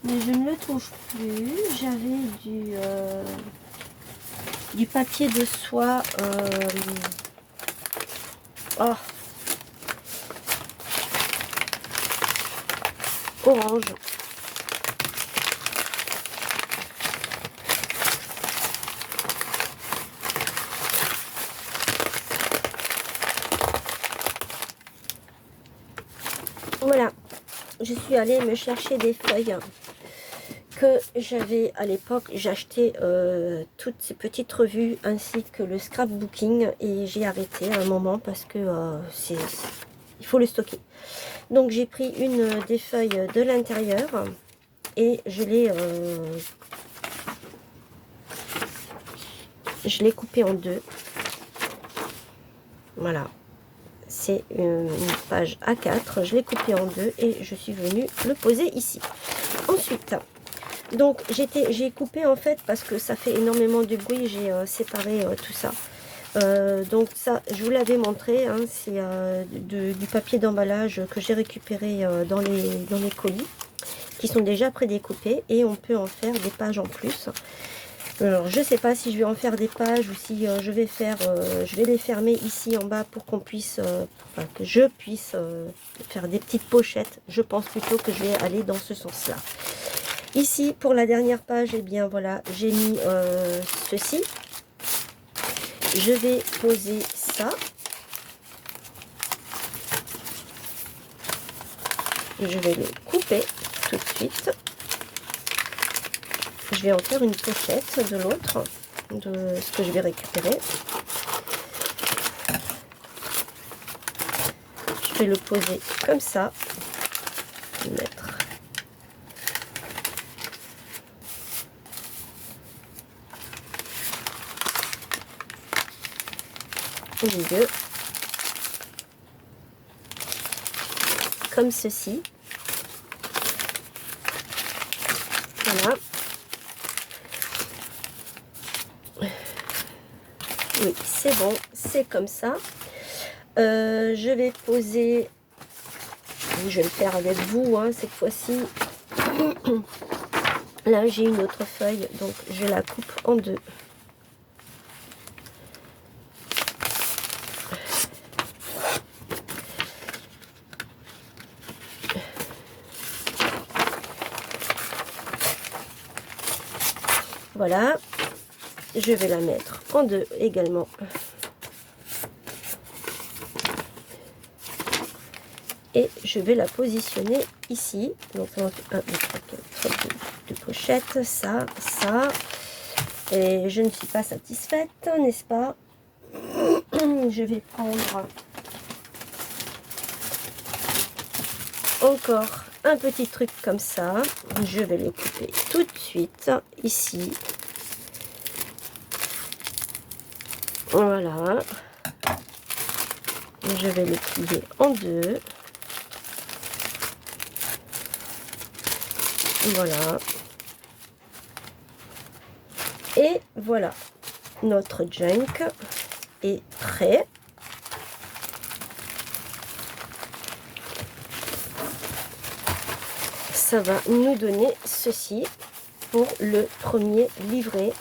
Mais je ne le trouve plus. J'avais du papier de soie. Oh, orange. Voilà, je suis allée me chercher des feuilles que j'avais à l'époque. J'ai acheté toutes ces petites revues ainsi que le scrapbooking et j'ai arrêté à un moment parce que il faut le stocker. Donc j'ai pris une des feuilles de l'intérieur et je l'ai coupée en deux. Voilà. C'est une page A4, je l'ai coupé en deux et je suis venue le poser ici. Ensuite, donc j'ai coupé en fait parce que ça fait énormément de bruit, j'ai séparé tout ça. Donc ça, je vous l'avais montré, hein, c'est du papier d'emballage que j'ai récupéré dans les colis, qui sont déjà prédécoupés et on peut en faire des pages en plus. Alors, je sais pas si je vais en faire des pages ou si je vais les fermer ici en bas pour qu'on puisse, enfin, que je puisse faire des petites pochettes. Je pense plutôt que je vais aller dans ce sens-là. Ici, pour la dernière page, et eh bien voilà, j'ai mis ceci. Je vais poser ça. Je vais le couper tout de suite. Je vais en faire une pochette de l'autre, de ce que je vais récupérer. Je vais le poser comme ça. Je vais mettre au milieu. Comme ceci. Voilà. Oui, c'est bon, c'est comme ça. Je vais poser, je vais le faire avec vous hein, cette fois-ci. Là, j'ai une autre feuille, donc je la coupe en deux. Voilà, je vais la mettre en deux également. Et je vais la positionner ici. Donc, on fait 1, 2, 3, 4, 2 pochettes, ça, ça. Et je ne suis pas satisfaite, n'est-ce pas? Je vais prendre encore un petit truc comme ça. Je vais le couper tout de suite ici. Voilà. Je vais le plier en deux. Voilà. Et voilà. Notre junk est prêt. Ça va nous donner ceci pour le premier livret.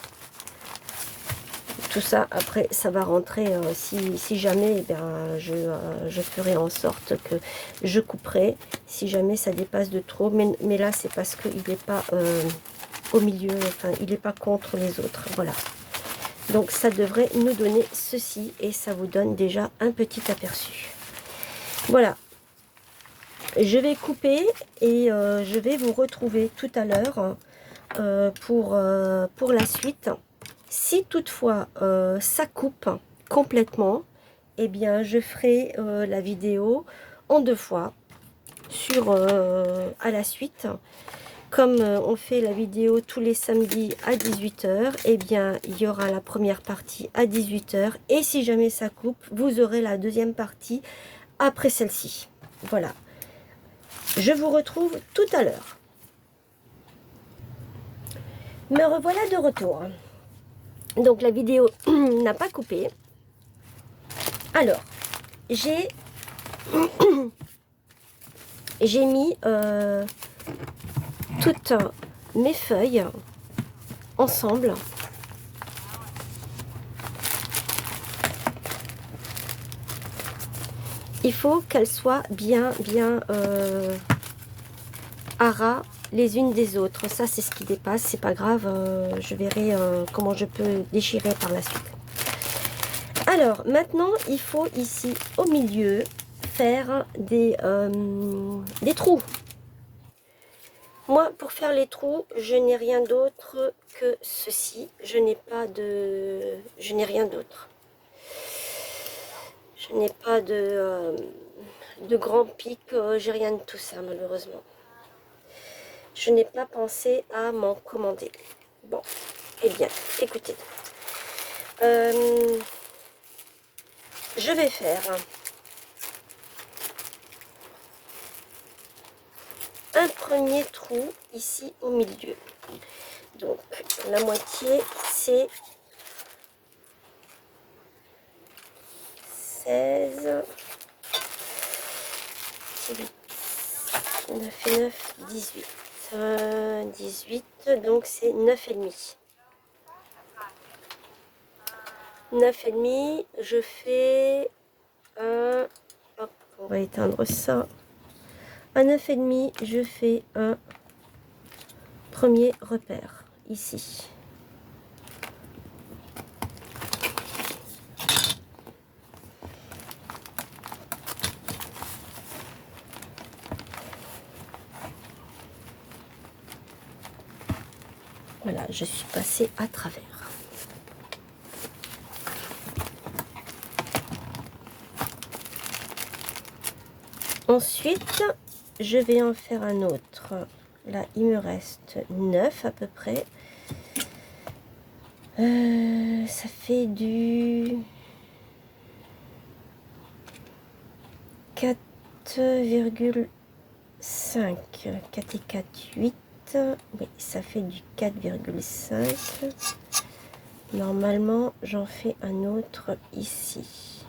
Tout ça, après, ça va rentrer, si jamais, eh bien, je ferai en sorte que je couperai, si jamais ça dépasse de trop. Mais là, c'est parce qu'il n'est pas au milieu, enfin, il n'est pas contre les autres. Voilà. Donc, ça devrait nous donner ceci et ça vous donne déjà un petit aperçu. Voilà. Je vais couper et je vais vous retrouver tout à l'heure pour la suite. Si toutefois ça coupe complètement, eh bien je ferai la vidéo en deux fois sur à la suite. Comme on fait la vidéo tous les samedis à 18 h, eh bien il y aura la première partie à 18 h. Et si jamais ça coupe, vous aurez la deuxième partie après celle-ci. Voilà. Je vous retrouve tout à l'heure. Me revoilà de retour. Donc la vidéo n'a pas coupé. Alors, j'ai mis toutes mes feuilles ensemble. Il faut qu'elles soient bien à ras les unes des autres. Ça, c'est ce qui dépasse. C'est pas grave. Je verrai comment je peux déchirer par la suite. Alors, maintenant, il faut ici, au milieu, faire des trous. Moi, pour faire les trous, je n'ai rien d'autre que ceci. Je n'ai rien d'autre. Je n'ai pas de grands pics. J'ai rien de tout ça, malheureusement. Je n'ai pas pensé à m'en commander. Bon, eh bien, écoutez. Je vais faire un premier trou ici au milieu. Donc, la moitié, c'est 16, 9 et 9, 18. 18, donc c'est 9,5. 9,5, je fais un... Hop, on va éteindre ça. À 9,5, je fais un premier repère, ici. Voilà, je suis passée à travers. Ensuite, je vais en faire un autre. Là, il me reste 9 à peu près. Ça fait du 4,5. 4 et 4, 8. Oui, ça fait du 4,5. Normalement, j'en fais un autre ici.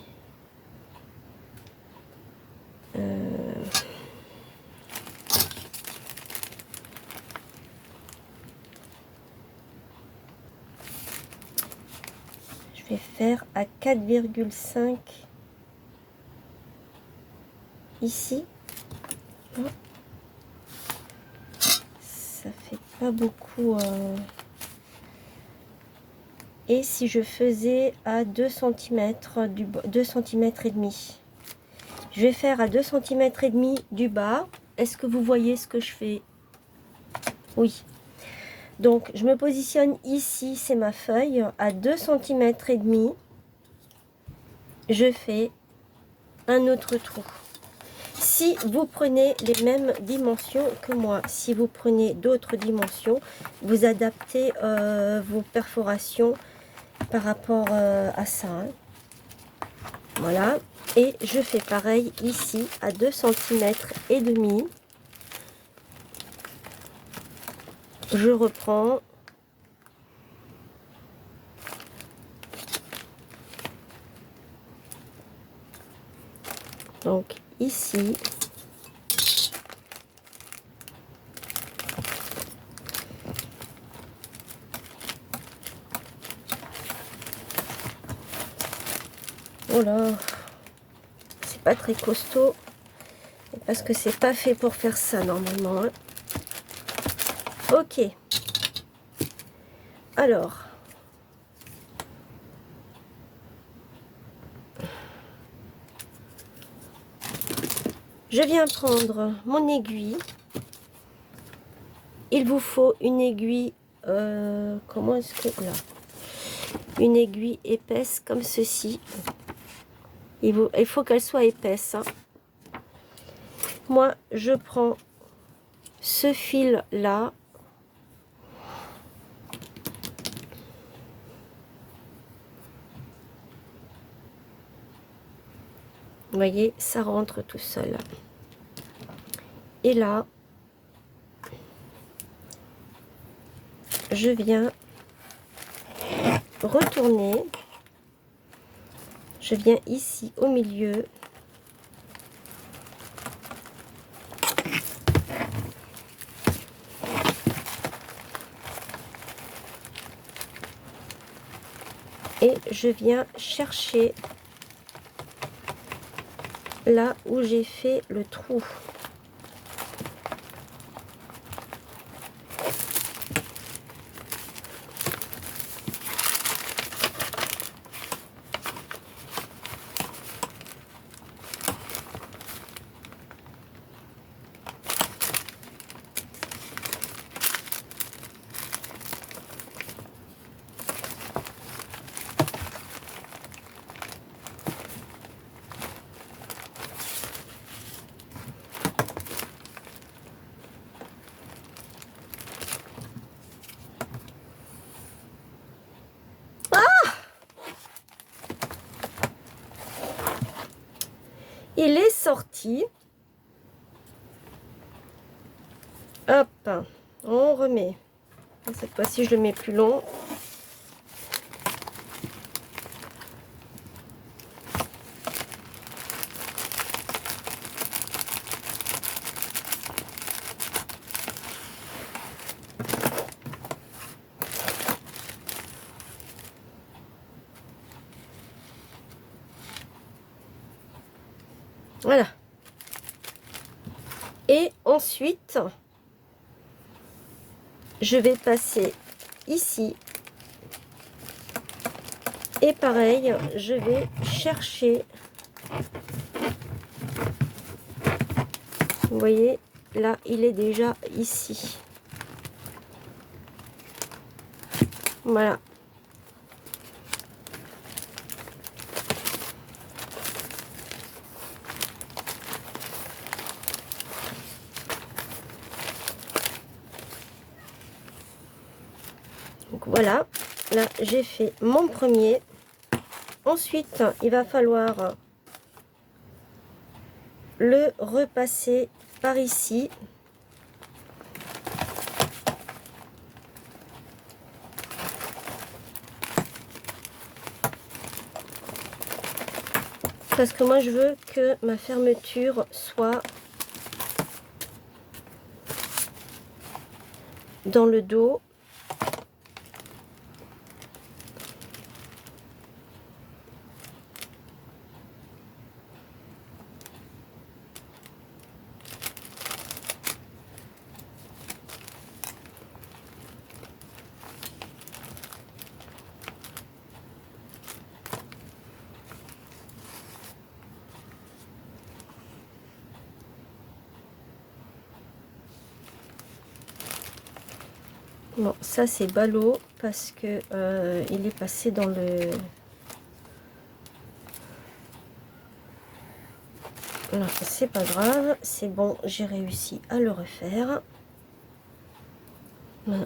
Je vais faire à 4,5 ici. Ça fait pas beaucoup. Et si je faisais à 2 cm, 2 cm et demi. Je vais faire à 2 cm et demi du bas. Est-ce que vous voyez ce que je fais? Oui. Donc, je me positionne ici, c'est ma feuille, à 2 cm et demi. Je fais un autre trou. Si vous prenez les mêmes dimensions que moi, si vous prenez d'autres dimensions, vous adaptez vos perforations par rapport à ça. Hein. Voilà. Et je fais pareil ici à 2 cm et demi. Je reprends. Donc ici. Oh là, c'est pas très costaud. Parce que c'est pas fait pour faire ça normalement. Hein. Ok. Alors. Je viens prendre mon aiguille. Il vous faut une aiguille. Comment est-ce que. Là. Une aiguille épaisse comme ceci. Il faut qu'elle soit épaisse. Hein. Moi, je prends ce fil-là. Vous voyez, ça rentre tout seul. Et là, je viens retourner. Je viens ici au milieu. Et je viens chercher là où j'ai fait le trou. Il est sorti. Hop, on remet. Cette fois-ci, je le mets plus long. Voilà. Et ensuite, je vais passer ici. Et pareil, je vais chercher. Vous voyez, là, il est déjà ici. Voilà. Donc voilà, là j'ai fait mon premier. Ensuite, il va falloir le repasser par ici. Parce que moi, je veux que ma fermeture soit dans le dos. Bon, ça c'est ballot parce que il est passé dans le... Non, c'est pas grave, c'est bon, j'ai réussi à le refaire.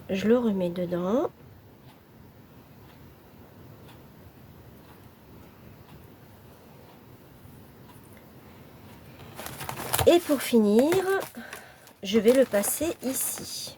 Je le remets dedans. Et pour finir, je vais le passer ici.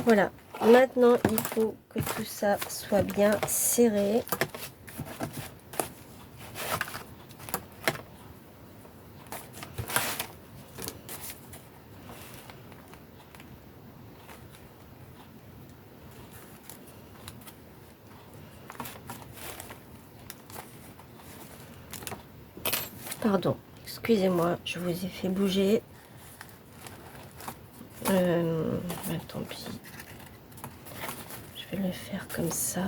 Voilà, maintenant il faut que tout ça soit bien serré. Pardon, excusez-moi, je vous ai fait bouger. Tant pis. Je vais le faire comme ça.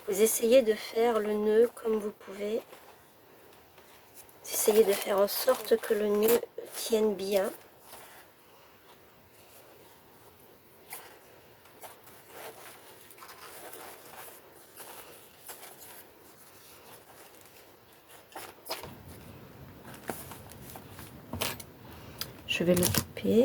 Vous essayez de faire le nœud comme vous pouvez. Essayez de faire en sorte que le nœud tienne bien. Je vais le couper.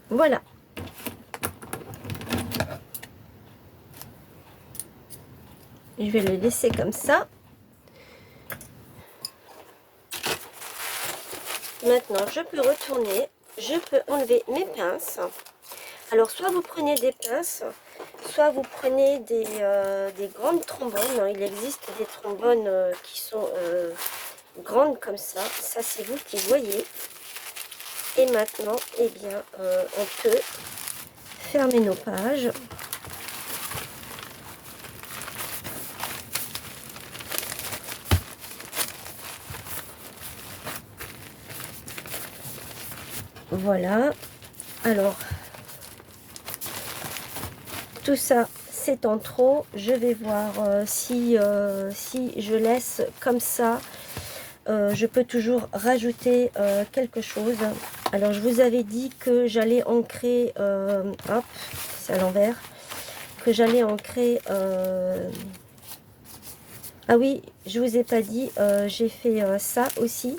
Voilà. Je vais le laisser comme ça. Maintenant, je peux retourner. Je peux enlever mes pinces. Alors, soit vous prenez des pinces, soit vous prenez des grandes trombones. Il existe des trombones qui sont grandes comme ça. Ça, c'est vous qui voyez. Et maintenant, eh bien, on peut fermer nos pages. Voilà. Alors, tout ça, c'est en trop. Je vais voir si je laisse comme ça. Je peux toujours rajouter quelque chose. Alors, je vous avais dit que j'allais ancrer... hop, c'est à l'envers. Que j'allais ancrer... ah oui, je vous ai pas dit, j'ai fait ça aussi.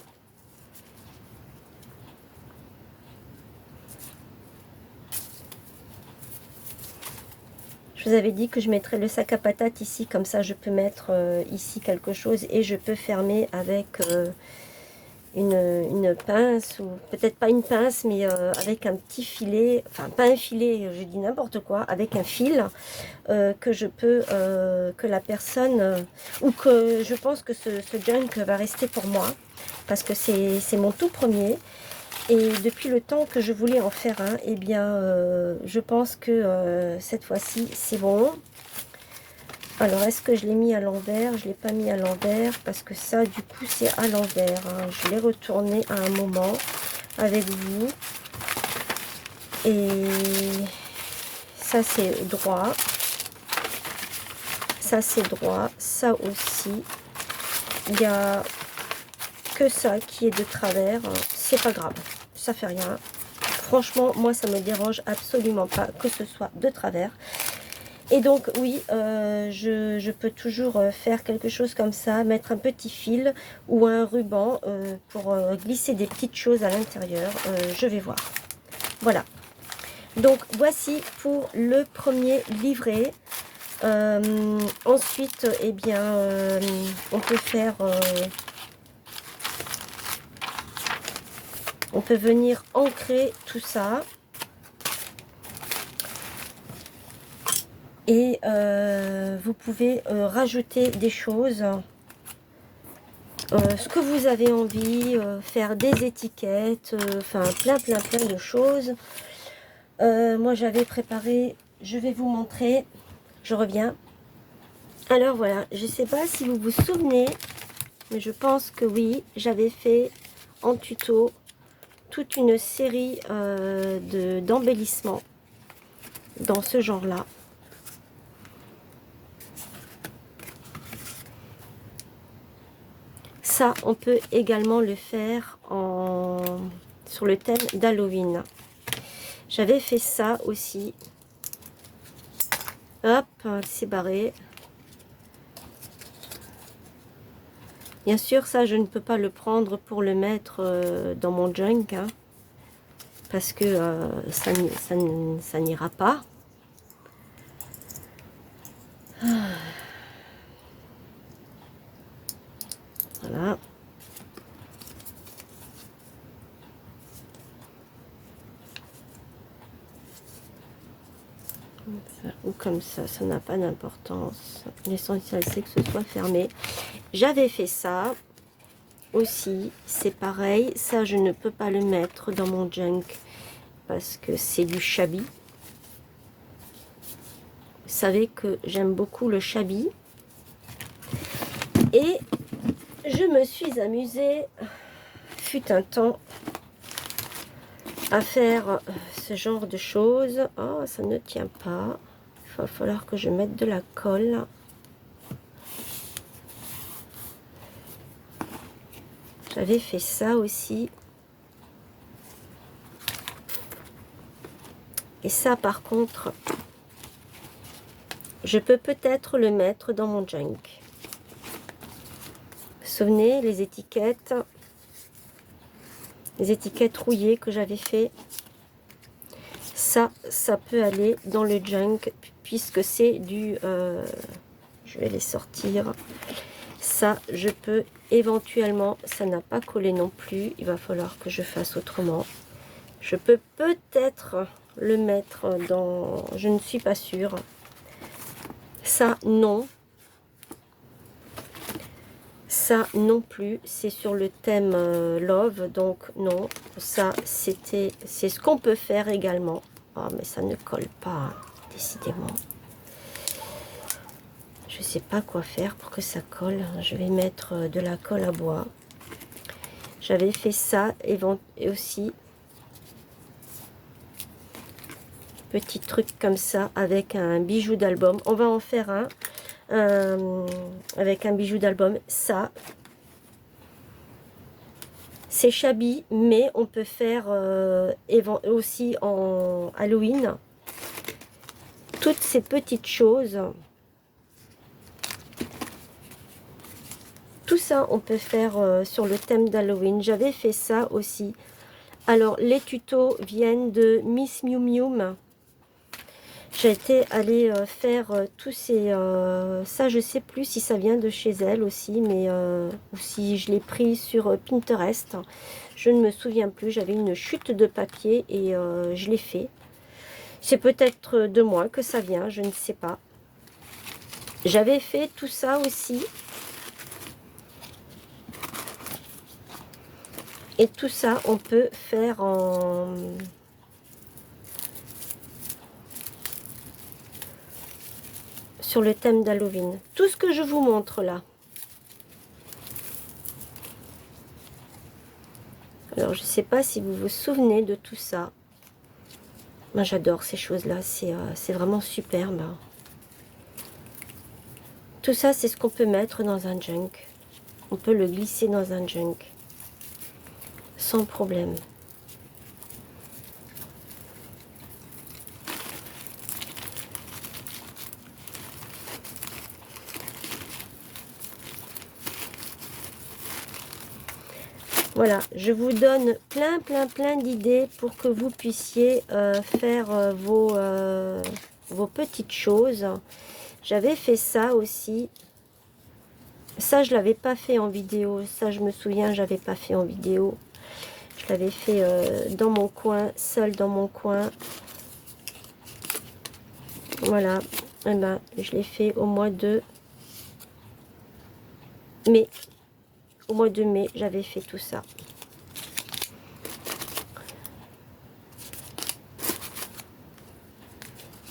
Je Je vous avais dit que je mettrais le sac à patates ici, comme ça je peux mettre ici quelque chose et je peux fermer avec une pince, ou peut-être pas une pince, mais avec un petit filet, enfin pas un filet, je dis n'importe quoi, avec un fil que je peux, que la personne, ou que je pense que ce junk va rester pour moi, parce que c'est mon tout premier. Et depuis le temps que je voulais en faire un, eh bien, je pense que cette fois-ci, c'est bon. Alors, est-ce que je l'ai mis à l'envers? Je ne l'ai pas mis à l'envers, parce que ça, du coup, c'est à l'envers. Hein. Je l'ai retourné à un moment avec vous. Et ça, c'est droit. Ça, c'est droit. Ça aussi. Il n'y a que ça qui est de travers. C'est pas grave. Ça fait rien. Franchement, moi, ça me dérange absolument pas que ce soit de travers. Et donc, oui, je peux toujours faire quelque chose comme ça, mettre un petit fil ou un ruban pour glisser des petites choses à l'intérieur. Je vais voir. Voilà. Donc, voici pour le premier livret. Ensuite, eh bien, on peut faire... on peut venir ancrer tout ça. Et vous pouvez rajouter des choses, ce que vous avez envie, faire des étiquettes, enfin plein de choses. Moi j'avais préparé, je vais vous montrer, je reviens. Alors voilà, je ne sais pas si vous vous souvenez, mais je pense que oui, j'avais fait en tuto toute une série d'embellissements dans ce genre-là. Ça, on peut également le faire sur le thème d'Halloween. J'avais fait ça aussi. Hop, c'est barré. Bien sûr, ça, je ne peux pas le prendre pour le mettre dans mon junk, hein, parce que ça n'ira pas. Voilà. Ou comme ça n'a pas d'importance. L'essentiel, c'est que ce soit fermé. J'avais fait ça aussi. C'est pareil. Ça, je ne peux pas le mettre dans mon junk parce que c'est du shabby. Vous savez que j'aime beaucoup le shabby. Et je me suis amusée, fut un temps, à faire ce genre de choses. Oh, ça ne tient pas. Il va falloir que je mette de la colle. J'avais fait ça aussi. Et ça, par contre, je peux peut-être le mettre dans mon junk. Vous vous souvenez, les étiquettes rouillées que j'avais fait. Ça peut aller dans le junk puisque c'est du... je vais les sortir. Ça, je peux éventuellement... Ça n'a pas collé non plus. Il va falloir que je fasse autrement. Je peux peut-être le mettre dans... Je ne suis pas sûre. Ça, non. Ça, non plus. C'est sur le thème Love. Donc, non. Ça, c'est ce qu'on peut faire également. Ah, mais ça ne colle pas, décidément. Je ne sais pas quoi faire pour que ça colle. Je vais mettre de la colle à bois. J'avais fait ça et aussi... Petit truc comme ça avec un bijou d'album. On va en faire un avec un bijou d'album. Ça, c'est shabby, mais on peut faire aussi en Halloween. Toutes ces petites choses. Tout ça, on peut faire sur le thème d'Halloween. J'avais fait ça aussi. Alors, les tutos viennent de Miss Miu Miu. J'ai été allée faire tous ces... ça, je sais plus si ça vient de chez elle aussi, mais ou si je l'ai pris sur Pinterest. Je ne me souviens plus. J'avais une chute de papier et je l'ai fait. C'est peut-être de moi que ça vient, je ne sais pas. J'avais fait tout ça aussi. Et tout ça, on peut faire en... sur le thème d'Halloween. Tout ce que je vous montre là. Alors, je ne sais pas si vous vous souvenez de tout ça. Moi, j'adore ces choses-là. C'est vraiment superbe. Tout ça, c'est ce qu'on peut mettre dans un junk. On peut le glisser dans un junk. Sans problème. Voilà, je vous donne plein d'idées pour que vous puissiez faire vos petites choses. J'avais fait ça aussi. Ça, je l'avais pas fait en vidéo. Ça, je me souviens, j'avais pas fait en vidéo. Je l'avais fait dans mon coin, seul dans mon coin. Voilà. Et ben, je l'ai fait au mois de mai. Au mois de mai, j'avais fait tout ça.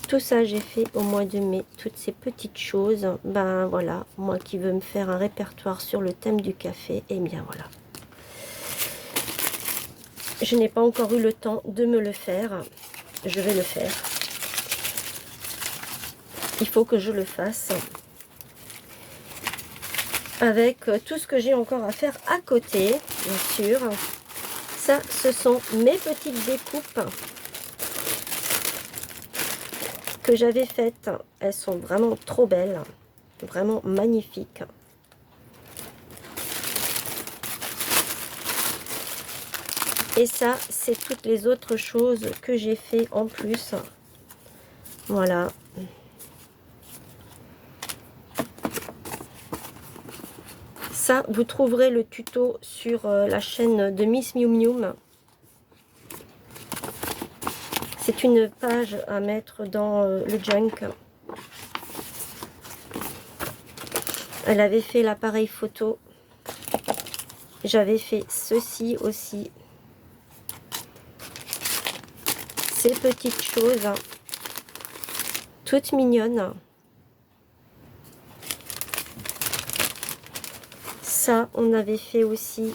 Tout ça, j'ai fait au mois de mai. Toutes ces petites choses. Ben voilà, moi qui veux me faire un répertoire sur le thème du café, et bien voilà. Je n'ai pas encore eu le temps de me le faire. Je vais le faire. Il faut que je le fasse. Avec tout ce que j'ai encore à faire à côté, bien sûr. Ça, ce sont mes petites découpes que j'avais faites. Elles sont vraiment trop belles, vraiment magnifiques. Et ça, c'est toutes les autres choses que j'ai fait en plus. Voilà. Ça, vous trouverez le tuto sur la chaîne de Miss Miu Miu. C'est une page à mettre dans le junk. Elle avait fait l'appareil photo. J'avais fait ceci aussi. Ces petites choses. Toutes mignonnes. Ça, on avait fait aussi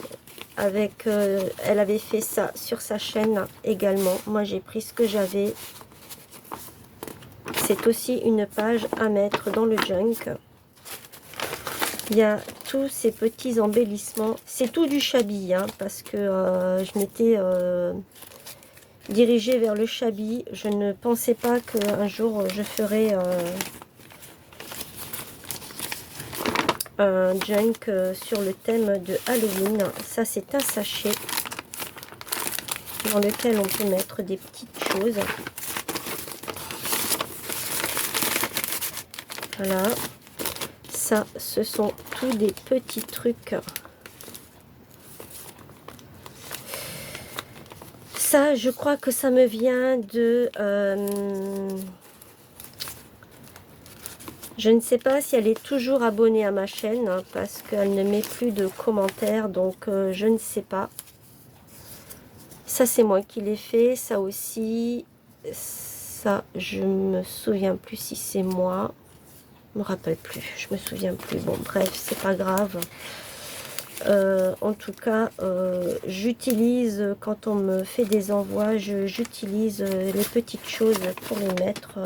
avec... elle avait fait ça sur sa chaîne également. Moi, j'ai pris ce que j'avais. C'est aussi une page à mettre dans le junk. Il y a tous ces petits embellissements. C'est tout du Shabby, hein, parce que je m'étais dirigée vers le Shabby. Je ne pensais pas qu'un jour je ferais un junk sur le thème de Halloween. Ça, c'est un sachet dans lequel on peut mettre des petites choses. Voilà. Ça, ce sont tous des petits trucs. Ça, je crois que ça me vient de... je ne sais pas si elle est toujours abonnée à ma chaîne, hein, parce qu'elle ne met plus de commentaires, donc je ne sais pas. Ça, c'est moi qui l'ai fait. Ça aussi, ça, je me souviens plus si c'est moi. Je me rappelle plus, je me souviens plus. Bon, bref, c'est pas grave. En tout cas, j'utilise, quand on me fait des envois, j'utilise les petites choses pour les mettre.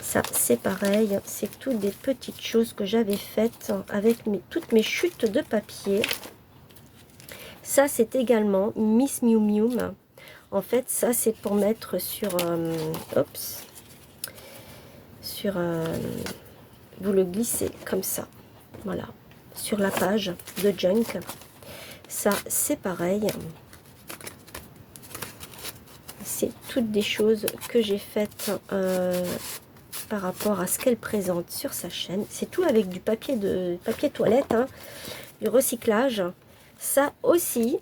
Ça, c'est pareil. C'est toutes des petites choses que j'avais faites avec toutes mes chutes de papier. Ça, c'est également Miss Miu Miu. En fait, ça, c'est pour mettre sur... oups. Sur... vous le glissez comme ça. Voilà. Sur la page de junk. Ça, c'est pareil. c'est toutes des choses que j'ai faites par rapport à ce qu'elle présente sur sa chaîne. C'est tout avec du papier toilette, hein, du recyclage. Ça aussi,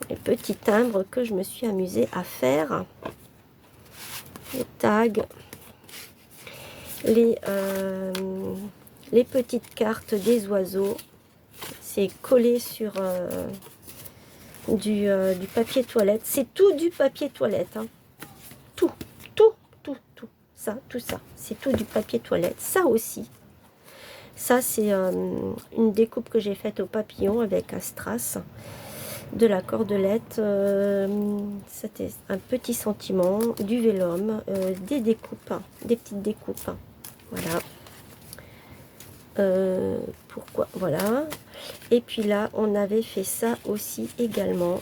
les petits timbres que je me suis amusée à faire. Les tags, les petites cartes des oiseaux. C'est collé sur du papier toilette. C'est tout du papier toilette. Hein. Tout. Ça, tout ça. C'est tout du papier toilette. Ça aussi. Ça, c'est une découpe que j'ai faite au papillon avec un strass, de la cordelette. C'était un petit sentiment, du vélum, des découpes, des petites découpes. Voilà. Pourquoi? Voilà. Et puis là, on avait fait ça aussi également.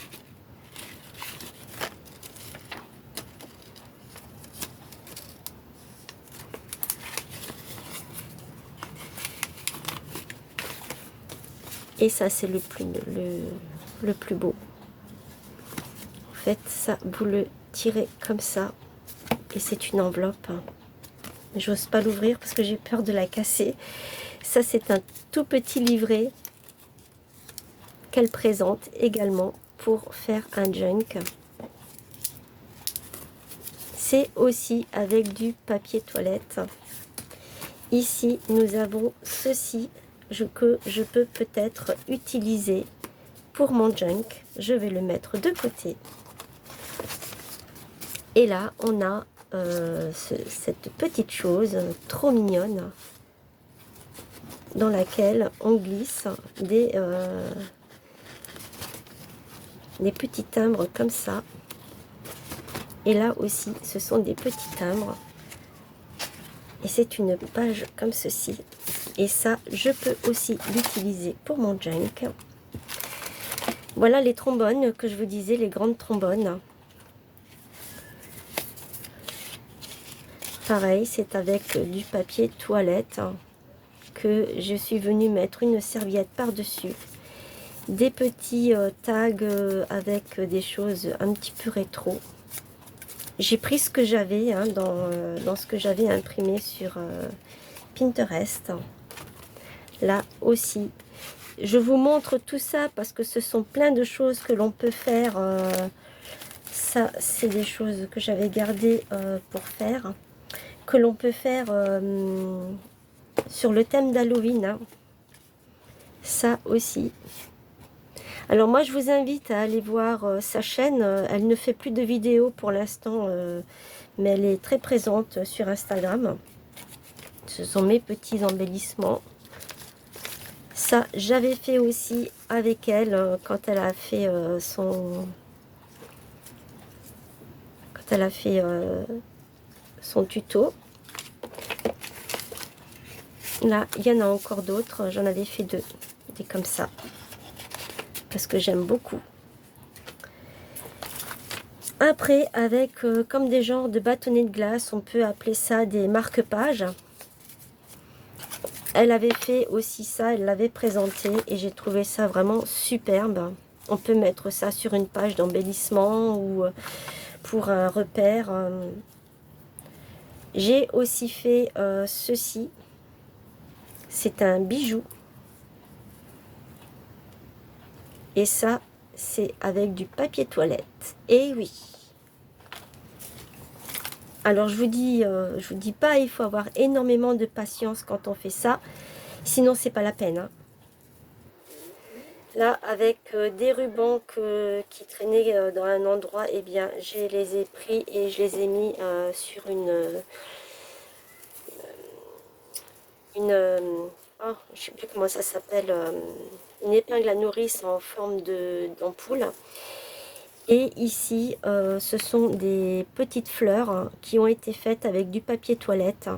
Et ça, c'est le plus beau. En fait, ça, vous le tirez comme ça. Et c'est une enveloppe. J'ose pas l'ouvrir parce que j'ai peur de la casser. Ça, c'est un tout petit livret qu'elle présente également pour faire un junk. C'est aussi avec du papier toilette. Ici, nous avons ceci que je peux peut-être utiliser pour mon junk. Je vais le mettre de côté. Et là, on a cette petite chose trop mignonne dans laquelle on glisse des petits timbres comme ça. Et là aussi, ce sont des petits timbres. Et c'est une page comme ceci. Et ça, je peux aussi l'utiliser pour mon junk. Voilà les trombones que je vous disais, les grandes trombones. Pareil, c'est avec du papier toilette que je suis venue mettre une serviette par-dessus. Des petits tags avec des choses un petit peu rétro. J'ai pris ce que j'avais hein, dans ce que j'avais imprimé sur Pinterest. Là aussi, je vous montre tout ça parce que ce sont plein de choses que l'on peut faire. Ça, c'est des choses que j'avais gardées pour faire. Que l'on peut faire sur le thème d'Halloween. Hein. Ça aussi. Alors moi, je vous invite à aller voir sa chaîne. Elle ne fait plus de vidéos pour l'instant, mais elle est très présente sur Instagram. Ce sont mes petits embellissements. Ça, j'avais fait aussi avec elle quand elle a fait son tuto. Là, il y en a encore d'autres. J'en avais fait deux, des comme ça, parce que j'aime beaucoup. Après, avec comme des genres de bâtonnets de glace, on peut appeler ça des marque-pages. Elle avait fait aussi ça, elle l'avait présenté et j'ai trouvé ça vraiment superbe. On peut mettre ça sur une page d'embellissement ou pour un repère. J'ai aussi fait ceci. C'est un bijou. Et ça, c'est avec du papier toilette. Et oui. Alors, je vous dis pas, il faut avoir énormément de patience quand on fait ça. Sinon, c'est pas la peine. Hein. Là, avec des rubans qui traînaient dans un endroit, eh bien, je les ai pris et je les ai mis sur oh, je sais plus comment ça s'appelle, une épingle à nourrice en forme d'ampoule. Et ici, ce sont des petites fleurs hein, qui ont été faites avec du papier toilette.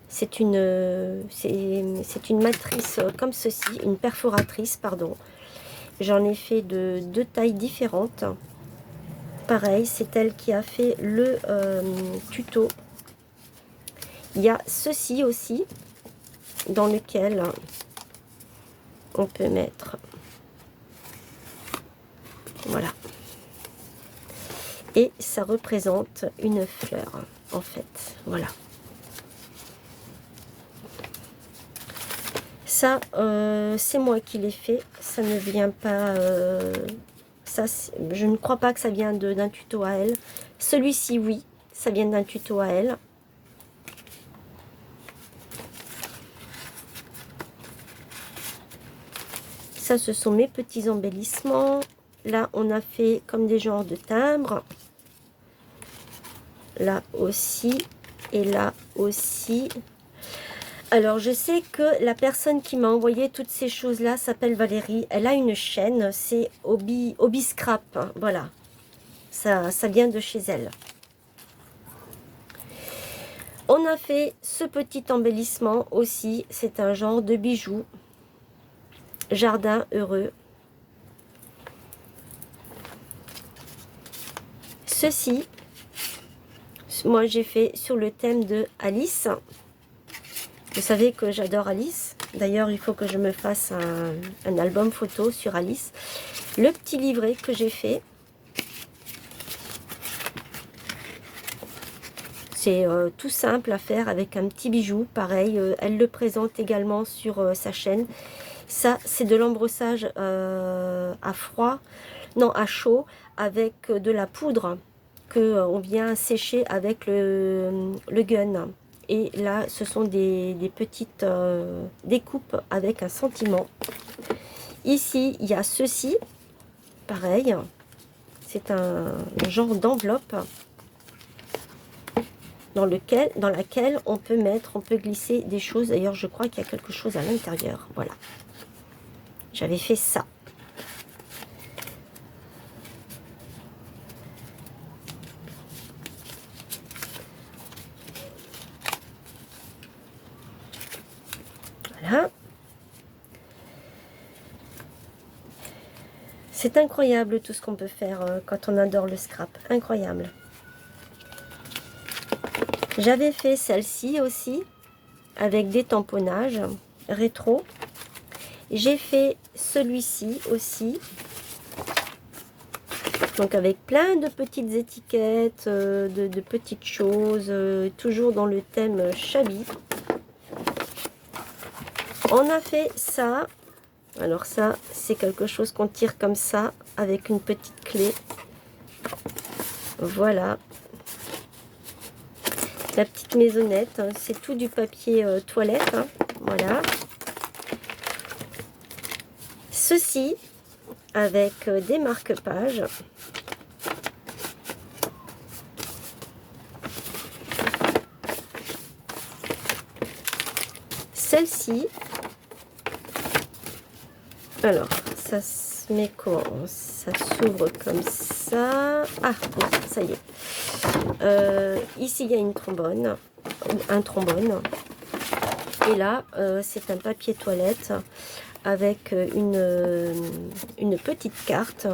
C'est une matrice comme ceci, une perforatrice, pardon. J'en ai fait de deux tailles différentes. Pareil, c'est elle qui a fait le tuto. Il y a ceci aussi, dans lequel on peut mettre, voilà, Et ça représente une fleur, en fait. Voilà. Ça, c'est moi qui l'ai fait. Ça ne vient pas... ça, je ne crois pas que ça vient d'un tuto à elle. Celui-ci, oui, ça vient d'un tuto à elle. Ça, ce sont mes petits embellissements. Là, on a fait comme des genres de timbres. Là aussi. Et là aussi. Alors, je sais que la personne qui m'a envoyé toutes ces choses-là s'appelle Valérie. Elle a une chaîne, c'est Hobby Scrap. Hein, voilà. Ça vient de chez elle. On a fait ce petit embellissement aussi. C'est un genre de bijou. Jardin heureux. Ceci, moi j'ai fait sur le thème de Alice. Vous savez que j'adore Alice. D'ailleurs, il faut que je me fasse un album photo sur Alice. Le petit livret que j'ai fait. C'est tout simple à faire avec un petit bijou. Pareil, elle le présente également sur sa chaîne. Ça, c'est de l'embrossage à froid, non, à chaud, avec de la poudre que on vient sécher avec le gun. Et là, ce sont des petites découpes avec un sentiment. Ici, il y a ceci, pareil. C'est un genre d'enveloppe dans laquelle on peut glisser des choses. D'ailleurs, je crois qu'il y a quelque chose à l'intérieur. Voilà. J'avais fait ça. Voilà. C'est incroyable tout ce qu'on peut faire quand on adore le scrap. Incroyable. J'avais fait celle-ci aussi avec des tamponnages rétro. J'ai fait celui-ci aussi. Donc avec plein de petites étiquettes, de petites choses, toujours dans le thème shabby. On a fait ça. Alors ça, c'est quelque chose qu'on tire comme ça, avec une petite clé. Voilà. La petite maisonnette, hein, c'est tout du papier toilette. Hein, voilà. Ceci, avec des marque-pages. Celle-ci, alors, ça se met comment? Ça s'ouvre comme ça. Ah, non, ça y est. Ici, il y a une trombone, un trombone. Et là, c'est un papier toilette avec une petite carte.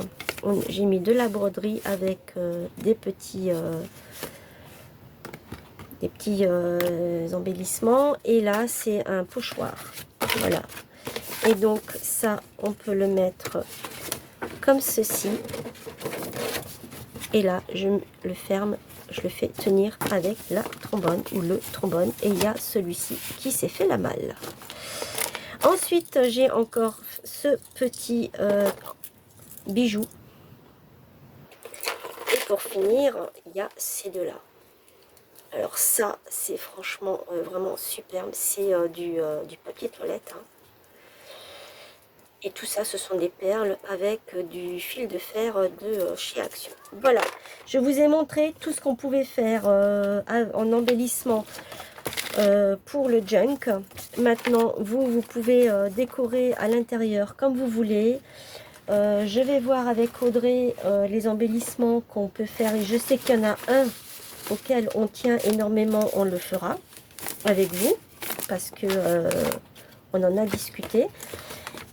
J'ai mis de la broderie avec des petits embellissements. Et là, c'est un pochoir. Voilà. Et donc, ça, on peut le mettre comme ceci. Et là, je le ferme, je le fais tenir avec la trombone ou le trombone. Et il y a celui-ci qui s'est fait la malle. Ensuite, j'ai encore ce petit bijou. Et pour finir, il y a ces deux-là. Alors ça, c'est franchement vraiment superbe. C'est du papier toilette. Hein. Et tout ça, ce sont des perles avec du fil de fer de chez Action. Voilà, je vous ai montré tout ce qu'on pouvait faire en embellissement pour le junk. Maintenant, vous pouvez décorer à l'intérieur comme vous voulez. Je vais voir avec Audrey les embellissements qu'on peut faire. Et je sais qu'il y en a un auquel on tient énormément, on le fera avec vous. Parce que on en a discuté.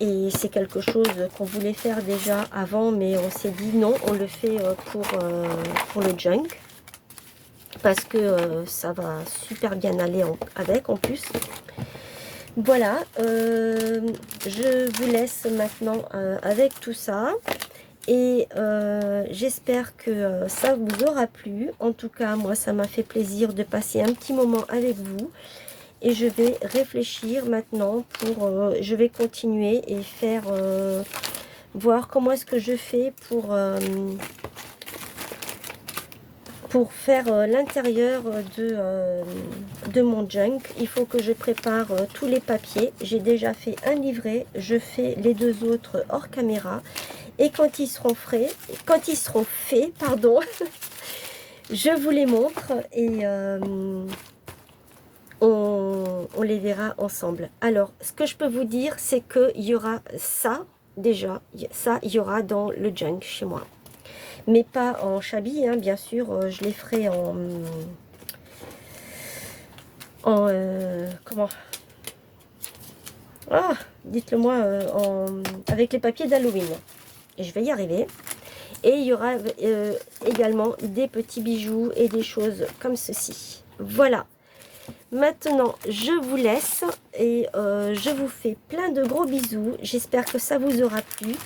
Et c'est quelque chose qu'on voulait faire déjà avant, mais on s'est dit non, on le fait pour le junk. Parce que ça va super bien aller avec en plus. Voilà, je vous laisse maintenant avec tout ça. Et j'espère que ça vous aura plu. En tout cas, moi, ça m'a fait plaisir de passer un petit moment avec vous. Et je vais réfléchir maintenant pour... je vais continuer et faire... voir comment est-ce que je fais pour faire l'intérieur de mon junk. Il faut que je prépare tous les papiers. J'ai déjà fait un livret. Je fais les deux autres hors caméra. Et quand ils seront faits, pardon, je vous les montre et on les verra ensemble. Alors, ce que je peux vous dire, c'est qu'il y aura ça, déjà, ça, il y aura dans le junk chez moi. Mais pas en chablis, hein, bien sûr, je les ferai comment? Ah, dites-le moi, avec les papiers d'Halloween. Et je vais y arriver. Et il y aura également des petits bijoux et des choses comme ceci. Voilà. Maintenant, je vous laisse et je vous fais plein de gros bisous. J'espère que ça vous aura plu.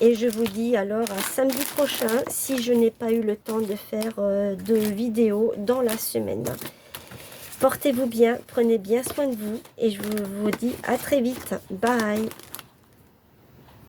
Et je vous dis alors à samedi prochain si je n'ai pas eu le temps de faire de vidéos dans la semaine. Portez-vous bien, prenez bien soin de vous et je vous dis à très vite. Bye!